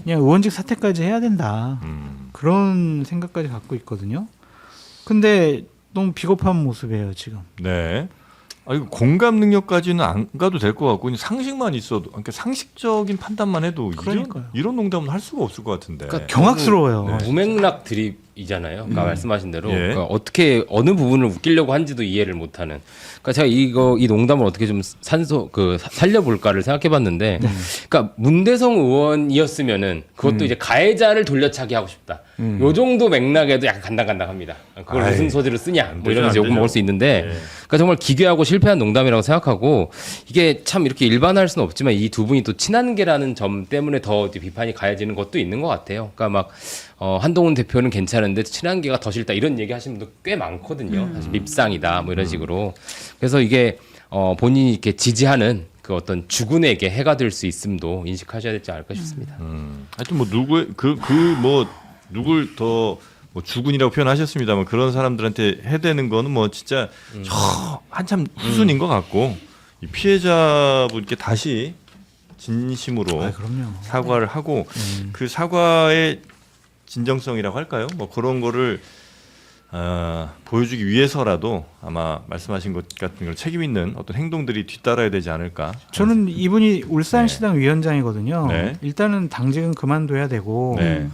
그냥 의원직 사퇴까지 해야 된다. 그런 생각까지 갖고 있거든요. 근데 너무 비겁한 모습이에요, 지금. 네. 아, 이거 공감 능력까지는 안 가도 될 것 같고 그냥 상식만 있어도 그러니까 상식적인 판단만 해도 그러니까요. 이런 농담은 할 수가 없을 것 같은데. 그러니까 경악스러워요. 네. 무맥락 드립이잖아요. 그러니까 말씀하신 대로 예. 그러니까 어떻게 어느 부분을 웃기려고 한지도 이해를 못하는. 그러니까 제가 이 농담을 어떻게 좀 살려볼까를 생각해봤는데, 그러니까 문대성 의원이었으면은 그것도 이제 가해자를 돌려차기 하고 싶다. 요 정도 맥락에도 약간 간당간당합니다. 그걸 아이, 무슨 소리로 쓰냐, 뭐 되죠, 이러면서 안 욕을 되죠. 먹을 수 있는데, 예. 그러니까 정말 기괴하고 실패한 농담이라고 생각하고 이게 참 이렇게 일반화할 수는 없지만 이 두 분이 또 친한계라는 점 때문에 더 이제 비판이 가해지는 것도 있는 것 같아요. 그러니까 막 한동훈 대표는 괜찮은데 친한계가 더 싫다 이런 얘기 하시는 분도 꽤 많거든요. 사실 밉상이다 뭐 이런 식으로. 그래서 이게 본인이 이렇게 지지하는 그 어떤 주군에게 해가 될 수 있음도 인식하셔야 되지 않을까 싶습니다. 하여튼 뭐 누굴 더 뭐 주군이라고 표현하셨습니다만 그런 사람들한테 해대는 거는 뭐 진짜 한참 수순인 것 같고 이 피해자분께 다시 진심으로 그럼요. 사과를 하고 그 사과의 진정성이라고 할까요? 뭐 그런 거를 보여주기 위해서라도 아마 말씀하신 것 같은 걸 책임 있는 어떤 행동들이 뒤따라야 되지 않을까. 저는 이분이 울산시당 위원장이거든요. 네. 일단은 당직은 그만둬야 되고 네.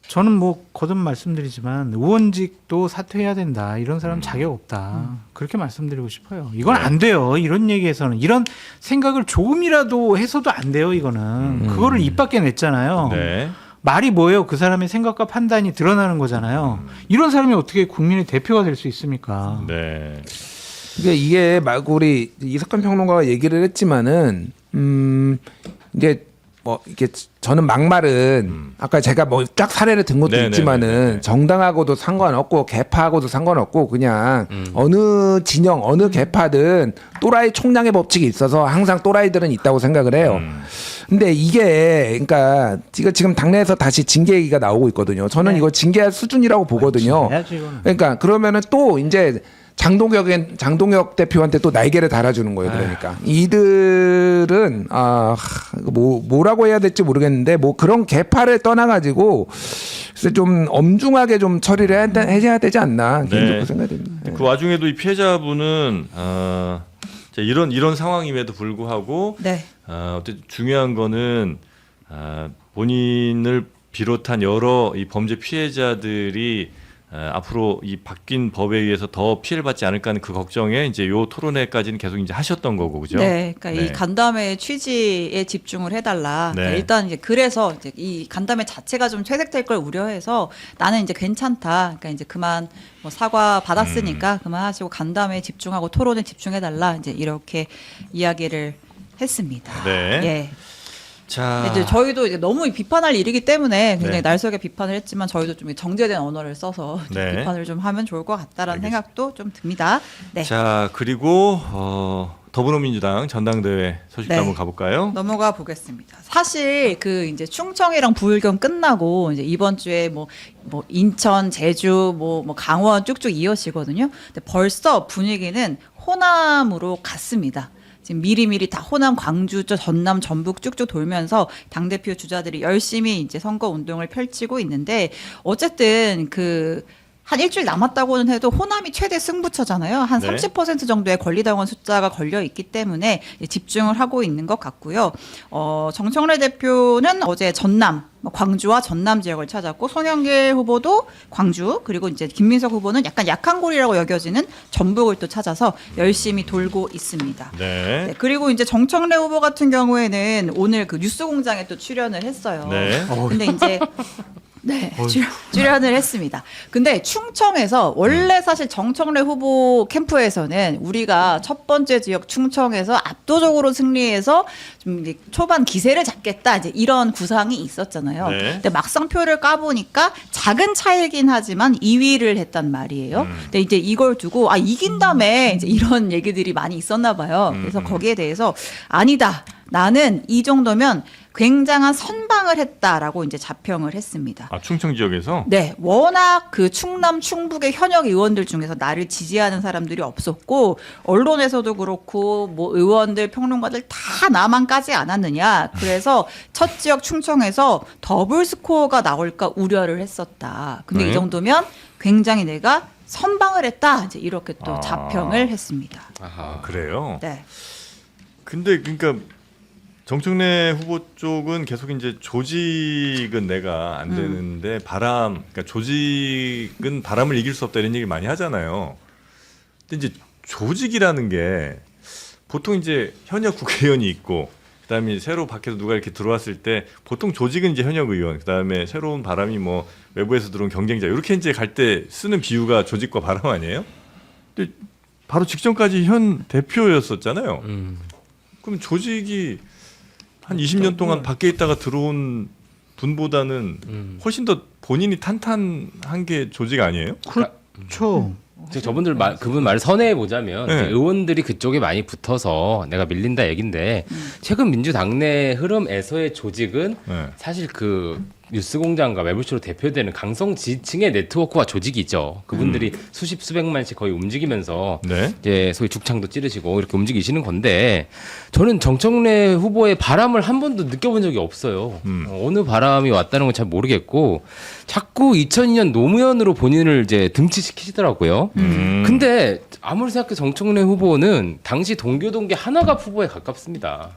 저는 뭐 거듭 말씀드리지만 의원직도 사퇴해야 된다. 이런 사람 자격 없다. 그렇게 말씀드리고 싶어요. 이건 안 돼요. 이런 얘기에서는 이런 생각을 조금이라도 해서도 안 돼요. 이거는 그거를 입 밖에 냈잖아요. 네. 말이 뭐예요? 그 사람의 생각과 판단이 드러나는 거잖아요. 이런 사람이 어떻게 국민의 대표가 될 수 있습니까? 네. 이게 말고 우리 이석환 평론가가 얘기를 했지만은 이게 뭐 이게 저는 막말은 아까 제가 뭐 쫙 사례를 든 것도 네네네네. 있지만은 정당하고도 상관없고 개파하고도 상관없고 그냥 어느 진영 어느 개파든 또라이 총량의 법칙이 있어서 항상 또라이들은 있다고 생각을 해요. 근데 이게 그러니까 지금 당내에서 다시 징계 얘기가 나오고 있거든요. 저는 이거 징계할 수준이라고 보거든요. 해야지, 이거는. 그러니까 그러면은 또 이제 장동혁 대표한테 또 날개를 달아주는 거예요. 그러니까 이들은 뭐라고 해야 될지 모르겠는데 뭐 그런 개파를 떠나가지고 그래서 좀 엄중하게 좀 처리를 해야 되지 않나 개인적으로 생각됩니다. 그 와중에도 이 피해자분은 이런 상황임에도 불구하고 네. 어쨌든 중요한 거는 본인을 비롯한 여러 이 범죄 피해자들이 앞으로 이 바뀐 법에 의해서 더 피해를 받지 않을까 하는 그 걱정에 이제 요 토론회까지는 계속 이제 하셨던 거고, 그죠? 네, 그러니까 네. 이 간담회 취지에 집중을 해달라. 네. 그러니까 일단 이제 그래서 이제 이 간담회 자체가 좀 퇴색될 걸 우려해서 나는 이제 괜찮다. 그러니까 이제 그만 뭐 사과 받았으니까 그만하시고 간담회에 집중하고 토론에 집중해달라. 이제 이렇게 이야기를 했습니다. 네. 예. 자, 이제 저희도 이제 너무 비판할 일이기 때문에 굉장히 네. 날석에 비판을 했지만 저희도 좀 정제된 언어를 써서 좀 네. 비판을 좀 하면 좋을 것 같다라는 알겠습니다. 생각도 좀 듭니다. 네. 자 그리고 더불어민주당 전당대회 소식도 네. 한번 가볼까요? 넘어가 보겠습니다. 사실 그 이제 충청이랑 부울경 끝나고 이제 이번 주에 뭐 인천, 제주, 뭐 강원 쭉쭉 이어지거든요. 근데 벌써 분위기는 호남으로 갔습니다. 지금 미리미리 다 호남, 광주, 전남, 전북 쭉쭉 돌면서 당대표 주자들이 열심히 이제 선거 운동을 펼치고 있는데 어쨌든 한 일주일 남았다고는 해도 호남이 최대 승부처잖아요. 한 네. 30% 정도의 권리당원 숫자가 걸려 있기 때문에 집중을 하고 있는 것 같고요. 정청래 대표는 어제 전남, 광주와 전남 지역을 찾았고 송영길 후보도 광주 그리고 이제 김민석 후보는 약간 약한 골이라고 여겨지는 전북을 또 찾아서 열심히 돌고 있습니다. 네. 네, 그리고 이제 정청래 후보 같은 경우에는 오늘 그 뉴스공장에 또 출연을 했어요. 네. 근데 이제 네, 출연을 했습니다. 근데 충청에서 원래 사실 정청래 후보 캠프에서는 우리가 첫 번째 지역 충청에서 압도적으로 승리해서 좀 초반 기세를 잡겠다 이제 이런 구상이 있었잖아요. 네. 근데 막상 표를 까보니까 작은 차이긴 하지만 2위를 했단 말이에요. 근데 이제 이걸 두고 이긴 다음에 이제 이런 얘기들이 많이 있었나 봐요. 그래서 거기에 대해서 아니다. 나는 이 정도면 굉장한 선방을 했다라고 이제 자평을 했습니다. 충청 지역에서 네, 워낙 그 충남, 충북의 현역 의원들 중에서 나를 지지하는 사람들이 없었고 언론에서도 그렇고 뭐 의원들, 평론가들 다 나만 까지 않았느냐. 그래서 첫 지역 충청에서 더블 스코어가 나올까 우려를 했었다. 근데 네. 이 정도면 굉장히 내가 선방을 했다. 이제 이렇게 또 자평을 했습니다. 아하. 그래요. 네. 근데 그러니까 정청래 후보 쪽은 계속 이제 조직은 내가 안 되는데 그러니까 조직은 바람을 이길 수 없다 이런 얘기를 많이 하잖아요. 근데 이제 조직이라는 게 보통 이제 현역 국회의원이 있고 그다음에 새로 밖에서 누가 이렇게 들어왔을 때 보통 조직은 이제 현역 의원 그다음에 새로운 바람이 뭐 외부에서 들어온 경쟁자 이렇게 이제 갈 때 쓰는 비유가 조직과 바람 아니에요? 근데 바로 직전까지 현 대표였었잖아요. 그럼 조직이 한 20년 동안 밖에 있다가 들어온 분보다는 훨씬 더 본인이 탄탄한 게 조직 아니에요? 그렇죠. 그분 말을 선회해 보자면 네. 이제 의원들이 그쪽에 많이 붙어서 내가 밀린다 얘긴데 최근 민주당 내 흐름에서의 조직은 네. 사실 뉴스공장과 매불쇼로 대표되는 강성 지지층의 네트워크와 조직이죠. 그분들이 수십 수백만씩 거의 움직이면서 네. 이제 소위 죽창도 찌르시고 이렇게 움직이시는 건데 저는 정청래 후보의 바람을 한 번도 느껴본 적이 없어요. 어느 바람이 왔다는 건 잘 모르겠고 자꾸 2002년 노무현으로 본인을 이제 등치시키시더라고요. 근데 아무리 생각해도 정청래 후보는 당시 동교동계 하나가 후보에 가깝습니다.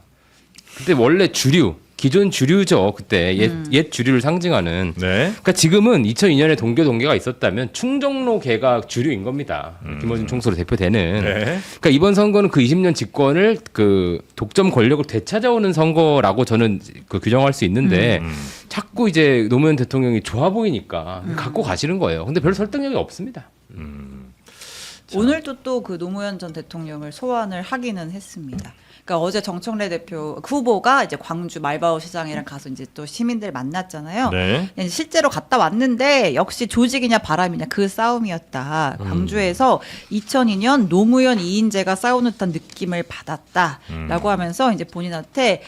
그때 원래 기존 주류죠. 그때 옛 주류를 상징하는. 네. 그러니까 지금은 2002년에 동교동계가 있었다면 충정로계가 주류인 겁니다. 김어준 총수로 대표되는. 네. 그러니까 이번 선거는 그 20년 집권을 독점 권력을 되찾아오는 선거라고 저는 규정할 수 있는데 자꾸 이제 노무현 대통령이 좋아 보이니까 갖고 가시는 거예요. 근데 별 설득력이 없습니다. 오늘도 또 그 노무현 전 대통령을 소환을 하기는 했습니다. 그러니까 어제 정청래 대표 후보가 이제 광주 말바오 시장이랑 가서 이제 또 시민들 만났잖아요. 네. 이제 실제로 갔다 왔는데 역시 조직이냐 바람이냐 그 싸움이었다. 광주에서 2002년 노무현 이인재가 싸우는 듯한 느낌을 받았다라고 하면서 이제 본인한테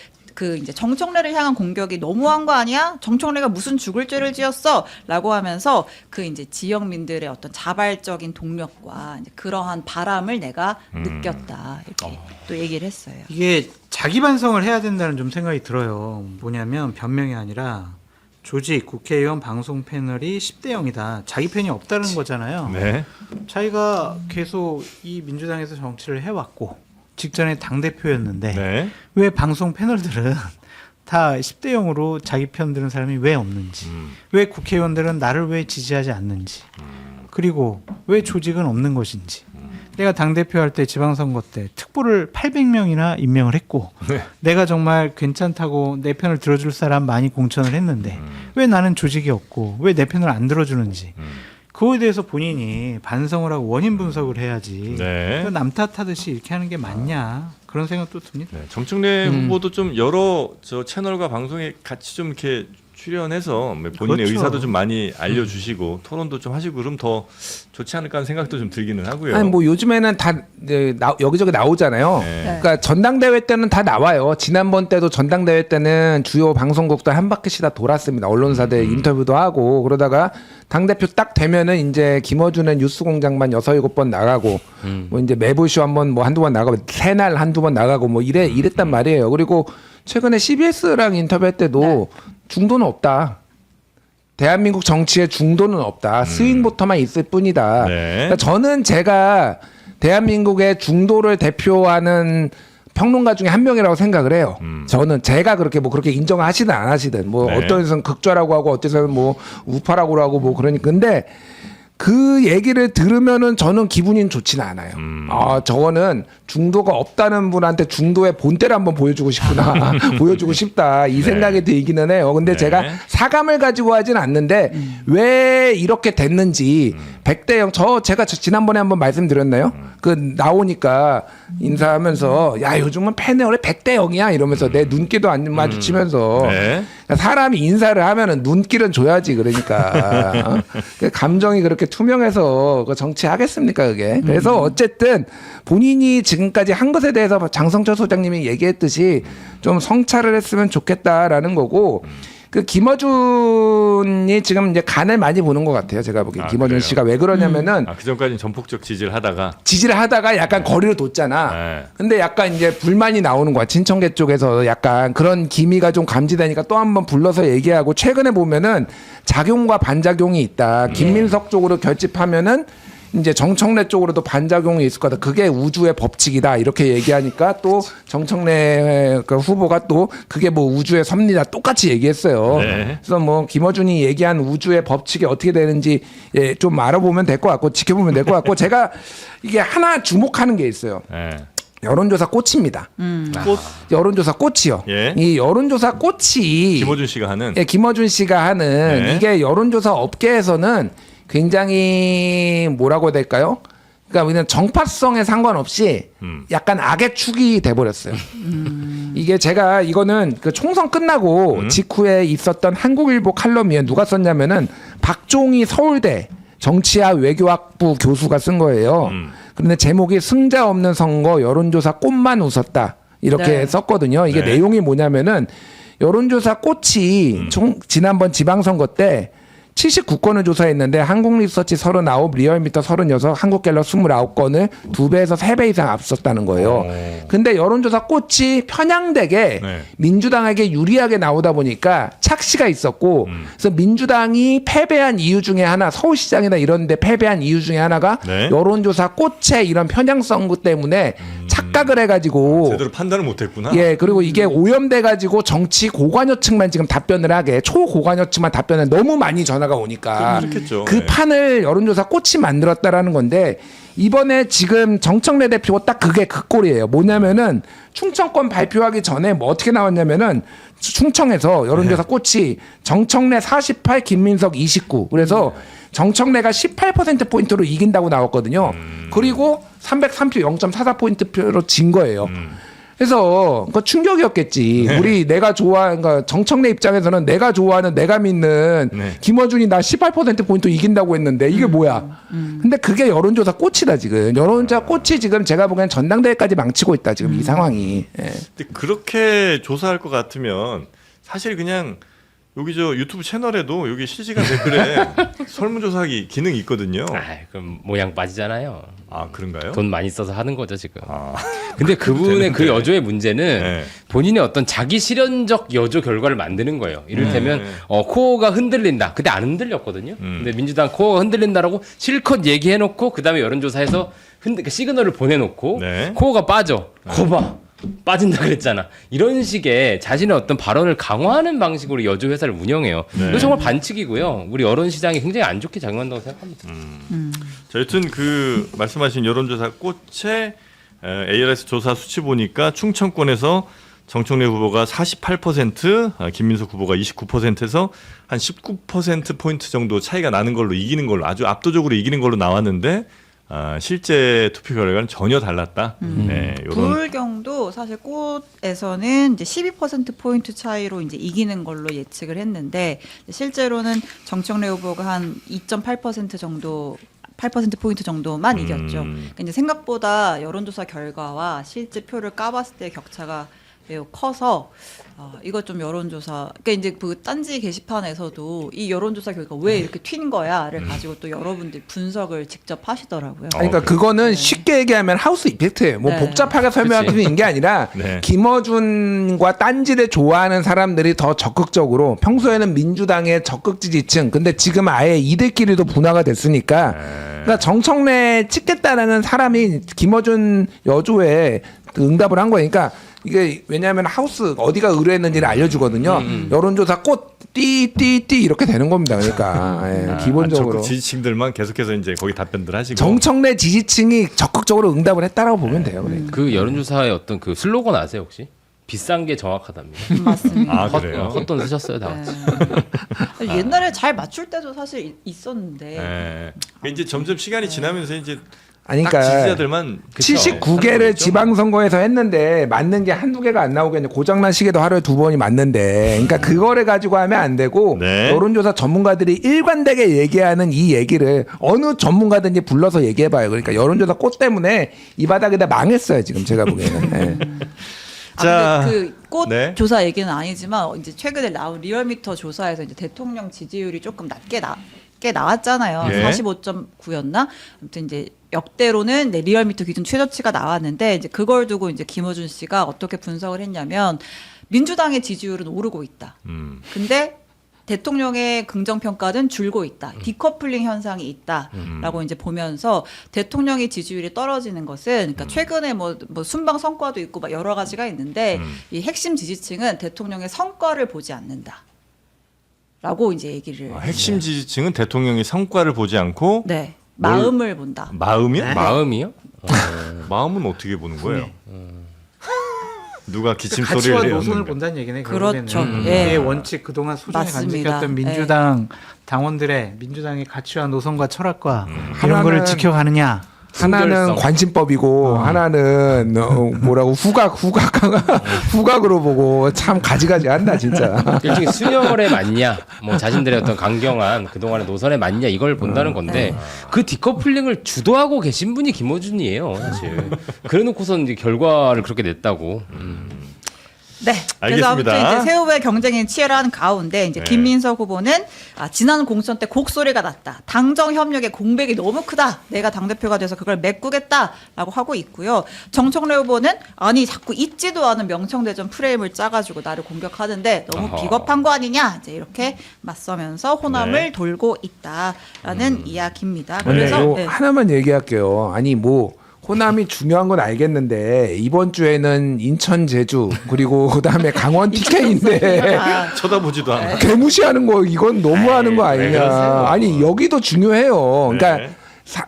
이제 정청래를 향한 공격이 너무한 거 아니야? 정청래가 무슨 죽을 죄를 지었어?라고 하면서 이제 지역민들의 어떤 자발적인 동력과 이제 그러한 바람을 내가 느꼈다 이렇게 또 얘기를 했어요. 이게 자기 반성을 해야 된다는 좀 생각이 들어요. 뭐냐면 변명이 아니라 조직, 국회의원, 방송 패널이 10대 0이다. 자기 편이 없다는 거잖아요. 네. 자기가 계속 이 민주당에서 정치를 해왔고 직전에 당대표였는데 네. 왜 방송 패널들은 다 10대 0으로 자기 편 드는 사람이 왜 없는지, 왜 국회의원들은 나를 왜 지지하지 않는지, 그리고 왜 조직은 없는 것인지. 내가 당대표 할 때 지방선거 때 특보를 800명이나 임명을 했고 네. 내가 정말 괜찮다고 내 편을 들어줄 사람 많이 공천을 했는데 왜 나는 조직이 없고 왜 내 편을 안 들어주는지 그거에 대해서 본인이 반성을 하고 원인 분석을 해야지. 네. 남 탓하듯이 이렇게 하는 게 맞냐 그런 생각도 듭니다. 네, 정청래 후보도 좀 여러 저 채널과 방송에 같이 좀 이렇게 출연해서 본인의 그렇죠. 의사도 좀 많이 알려주시고 토론도 좀 하시고 그럼 더 좋지 않을까 하는 생각도 좀 들기는 하고요. 아니 뭐 요즘에는 다 여기저기 나오잖아요. 네. 그러니까 전당대회 때는 다 나와요. 지난번 때도 전당대회 때는 주요 방송국도 한 바퀴씩 다 돌았습니다. 언론사들 인터뷰도 하고 그러다가 당대표 딱 되면은 이제 김어준의 뉴스공장만 6-7번 나가고 뭐 이제 매부쇼 한번 뭐 한두 번 나가고 새날 한두 번 나가고 뭐 이랬단 말이에요. 그리고 최근에 CBS랑 인터뷰할 때도 중도는 없다. 대한민국 정치에 중도는 없다. 스윙보터만 있을 뿐이다. 네. 그러니까 저는 제가 대한민국의 중도를 대표하는 평론가 중에 한 명이라고 생각을 해요. 저는 제가 그렇게 뭐 그렇게 인정을 하시든 안 하시든 뭐 네. 어떤 데서는 극좌라고 하고 어떤 데서는 뭐 우파라고 하고 뭐 그러니까 근데 그 얘기를 들으면은 저는 기분이 좋지는 않아요. 아, 저거는 중도가 없다는 분한테 중도의 본때를 한번 보여주고 싶구나. 보여주고 싶다. 이 생각이 들기는 해요. 근데 네. 제가 사감을 가지고 하진 않는데 왜 이렇게 됐는지 100대 0 제가 지난번에 한번 말씀드렸나요? 그 나오니까 인사하면서 야, 요즘은 패널에 100대 0이야 이러면서 내 눈길도 안 마주치면서 네. 사람이 인사를 하면은 눈길은 줘야지 그러니까 어? 그 감정이 그렇게 투명해서 그 정치하겠습니까 그게 그래서 어쨌든 본인이 지금까지 한 것에 대해서 장성철 소장님이 얘기했듯이 좀 성찰을 했으면 좋겠다라는 거고 그 김어준이 지금 이제 간을 많이 보는 것 같아요 제가 보기엔 김어준 그래요? 씨가 왜 그러냐면은 그 전까지는 전폭적 지지를 하다가 지지를 하다가 약간 거리를 뒀잖아. 네. 근데 약간 이제 불만이 나오는 거야. 친청계 쪽에서 약간 그런 기미가 좀 감지되니까 또 한번 불러서 얘기하고 최근에 보면은 작용과 반작용이 있다. 김민석 쪽으로 결집하면은 이제 정청래 쪽으로도 반작용이 있을 거다. 그게 우주의 법칙이다. 이렇게 얘기하니까 또 정청래 그 후보가 또 그게 뭐 우주의 섭리다. 똑같이 얘기했어요. 네. 그래서 뭐 김어준이 얘기한 우주의 법칙이 어떻게 되는지 예, 좀 알아보면 될 것 같고 지켜보면 될 것 같고 제가 이게 하나 주목하는 게 있어요. 네. 여론조사 꽃입니다. 꽃 여론조사 꽃이요. 예. 이 여론조사 꽃이 김어준 씨가 하는 예, 김어준 씨가 하는 네. 이게 여론조사 업계에서는 굉장히 뭐라고 해야 될까요? 그러니까 그냥 정파성에 상관없이 약간 악의 축이 돼버렸어요. 이게 제가 이거는 그 총선 끝나고 직후에 있었던 한국일보 칼럼위에 누가 썼냐면은 박종희 서울대 정치학 외교학부 교수가 쓴 거예요. 그런데 제목이 승자 없는 선거 여론조사 꽃만 웃었다 이렇게 네. 썼거든요. 이게 네. 내용이 뭐냐면은 여론조사 꽃이 지난번 지방선거 때 79건을 조사했는데 한국리서치 39, 리얼미터 36, 한국갤럽 29건을 2배에서 3배 이상 앞섰다는 거예요. 근데 여론조사 꽃이 편향되게 네. 민주당에게 유리하게 나오다 보니까 착시가 있었고 그래서 민주당이 패배한 이유 중에 하나 서울시장이나 이런 데 패배한 이유 중에 하나가 네. 여론조사 꽃의 이런 편향성 때문에 착각을 해가지고 제대로 판단을 못했구나. 예, 그리고 이게 오염돼가지고 정치 고관여층만 지금 답변을 하게 초고관여층만 답변을 너무 많이 전화가 오니까 그렇겠죠. 그 네. 판을 여론조사 꽃이 만들었다라는 건데 이번에 지금 정청래 대표가 딱 그게 그 꼴이에요. 뭐냐면은 충청권 발표하기 전에 뭐 어떻게 나왔냐면은 충청에서 여론조사 꽃이 정청래 48, 김민석 29. 그래서 정청래가 18%포인트로 이긴다고 나왔거든요. 그리고 330 0.44포인트표로 진 거예요. 그래서 그 충격이었겠지. 우리 내가 그러니까 정청래 입장에서는 내가 좋아하는 내가 믿는 네. 김어준이 나 18%포인트 이긴다고 했는데 이게 뭐야. 근데 그게 여론조사 꽃이다 지금. 여론조사 꽃이 지금 제가 보기엔 전당대회까지 망치고 있다 지금 이 상황이. 예. 근데 그렇게 조사할 것 같으면 사실 그냥 여기 저 유튜브 채널에도 여기 실시간 댓글에 설문조사하기 기능이 있거든요. 아, 그럼 모양 빠지잖아요. 아 그런가요? 돈 많이 써서 하는 거죠 지금. 아, 근데 그분의 그 되는데. 여조의 문제는 네. 본인의 어떤 자기 실현적 여조 결과를 만드는 거예요. 이를테면 코어가 흔들린다. 근데 안 흔들렸거든요. 근데 민주당 코어가 흔들린다라고 실컷 얘기해놓고 그다음에 여론조사에서 그러니까 시그널을 보내놓고 네. 코어가 빠져. 거봐. 빠진다 그랬잖아. 이런 식의 자신의 어떤 발언을 강화하는 방식으로 여주 회사를 운영해요. 네. 이거 정말 반칙이고요. 우리 여론 시장에 굉장히 안 좋게 작용한다고 생각합니다. 자, 여튼 그 말씀하신 여론조사 꽃의 ARS 조사 수치 보니까 충청권에서 정청래 후보가 48%, 김민석 후보가 29%에서 한 19%포인트 정도 차이가 나는 걸로 이기는 걸로 아주 압도적으로 이기는 걸로 나왔는데 실제 투표 결과는 전혀 달랐다. 네, 요런 부울경도 사실 꽃에서는 이제 12%포인트 차이로 이제 이기는 걸로 예측을 했는데 실제로는 정청래 후보가 한 2.8% 정도 8%포인트 정도만 이겼죠. 그러니까 이제 생각보다 여론조사 결과와 실제 표를 까봤을 때 격차가 매우 커서 이거 좀 여론조사 그러니까 이제 그 딴지 게시판에서도 이 여론조사 결과 왜 이렇게 튄 거야를 가지고 또 여러분들이 분석을 직접 하시더라고요. 아니, 그러니까 그거는 쉽게 얘기하면 하우스 이펙트예요. 뭐 네. 복잡하게 설명하는 게 아니라 네. 김어준과 딴지를 좋아하는 사람들이 더 적극적으로 평소에는 민주당의 적극 지지층 근데 지금 아예 이들끼리도 분화가 됐으니까 그러니까 정청래 찍겠다라는 사람이 김어준 여조에 응답을 한 거니까 이게 왜냐하면 하우스 어디가 의뢰했는지를 알려주거든요. 여론조사 꽃 띠띠띠 이렇게 되는 겁니다. 그러니까 예, 기본적으로 적극 지지층들만 계속해서 이제 거기 답변들 하시고 정청래 지지층이 적극적으로 응답을 했다라고 보면 돼요. 그러니까. 그 여론조사의 어떤 그 슬로건 아세요 혹시? 비싼 게 정확하답니다. 맞습니다. 아, 그래요? 헛돈 쓰셨어요 다 같이. 네. 옛날에 잘 맞출 때도 사실 있었는데 네. 그러니까 이제 점점 시간이 지나면서 이제 아니, 딱 그러니까 지지자들만 79개를 지방선거에서 했는데 맞는 게 한두 개가 안 나오게 고장난 시계도 하루에 2번이 맞는데 그러니까 그거를 가지고 하면 안 되고 네. 여론조사 전문가들이 일관되게 얘기하는 이 얘기를 어느 전문가든지 불러서 얘기해봐요. 그러니까 여론조사 꽃 때문에 이 바닥에다 망했어요 지금 제가 보기에는. 예. 자, 그 꽃 네. 조사 얘기는 아니지만 이제 최근에 나온 리얼미터 조사에서 이제 대통령 지지율이 조금 낮게 나왔잖아요. 예. 45.9였나? 아무튼 이제 역대로는 리얼미터 기준 최저치가 나왔는데 이제 그걸 두고 이제 김어준 씨가 어떻게 분석을 했냐면 민주당의 지지율은 오르고 있다. 근데 대통령의 긍정평가는 줄고 있다. 디커플링 현상이 있다라고 이제 보면서 대통령의 지지율이 떨어지는 것은 그러니까 최근에 뭐 순방 성과도 있고 막 여러 가지가 있는데 이 핵심 지지층은 대통령의 성과를 보지 않는다. 라고 이제 얘기를 핵심 지지층은 대통령의 성과를 보지 않고 네. 마음을 본다. 마음이요? 마음이요? 마음은 어떻게 보는 거예요? 누가 기침 가치와 소리를 노선을 내었는가? 본다는 얘기네. 그렇죠. 결국에는. 예. 그게 원칙 그동안 소중히 맞습니다. 간직했던 민주당 당원들의 민주당의 가치와 노선과 철학과 이런 하나는 거를 지켜가느냐. 하나는 순결성. 관심법이고 하나는 뭐라고 후각으로 보고 참 가지가지 한다 진짜. 일종의 수혈에 맞냐, 뭐 자신들의 어떤 강경한 그동안의 노선에 맞냐 이걸 본다는 건데 그 디커플링을 주도하고 계신 분이 김어준이에요, 사실. 그래놓고서 이제 결과를 그렇게 냈다고. 네. 그래서 알겠습니다. 아무튼 이제 새 후보의 경쟁이 치열한 가운데 이제 네. 김민석 후보는 지난 공천 때 곡소리가 났다. 당정 협력의 공백이 너무 크다. 내가 당대표가 돼서 그걸 메꾸겠다라고 하고 있고요. 정청래 후보는 아니 자꾸 있지도 않은 명청대전 프레임을 짜가지고 나를 공격하는데 너무 어허. 비겁한 거 아니냐. 이제 이렇게 맞서면서 호남을 네. 돌고 있다라는 이야기입니다. 근데 그래서 요 네. 하나만 얘기할게요. 아니 뭐 호남이 중요한 건 알겠는데 이번 주에는 인천 제주 그리고 그다음에 강원 TK인데 아, 쳐다보지도 않고. 개무시하는 거 이건 너무하는 거 왜 아니냐. 그러세요? 아니 여기도 중요해요. 그러니까 네.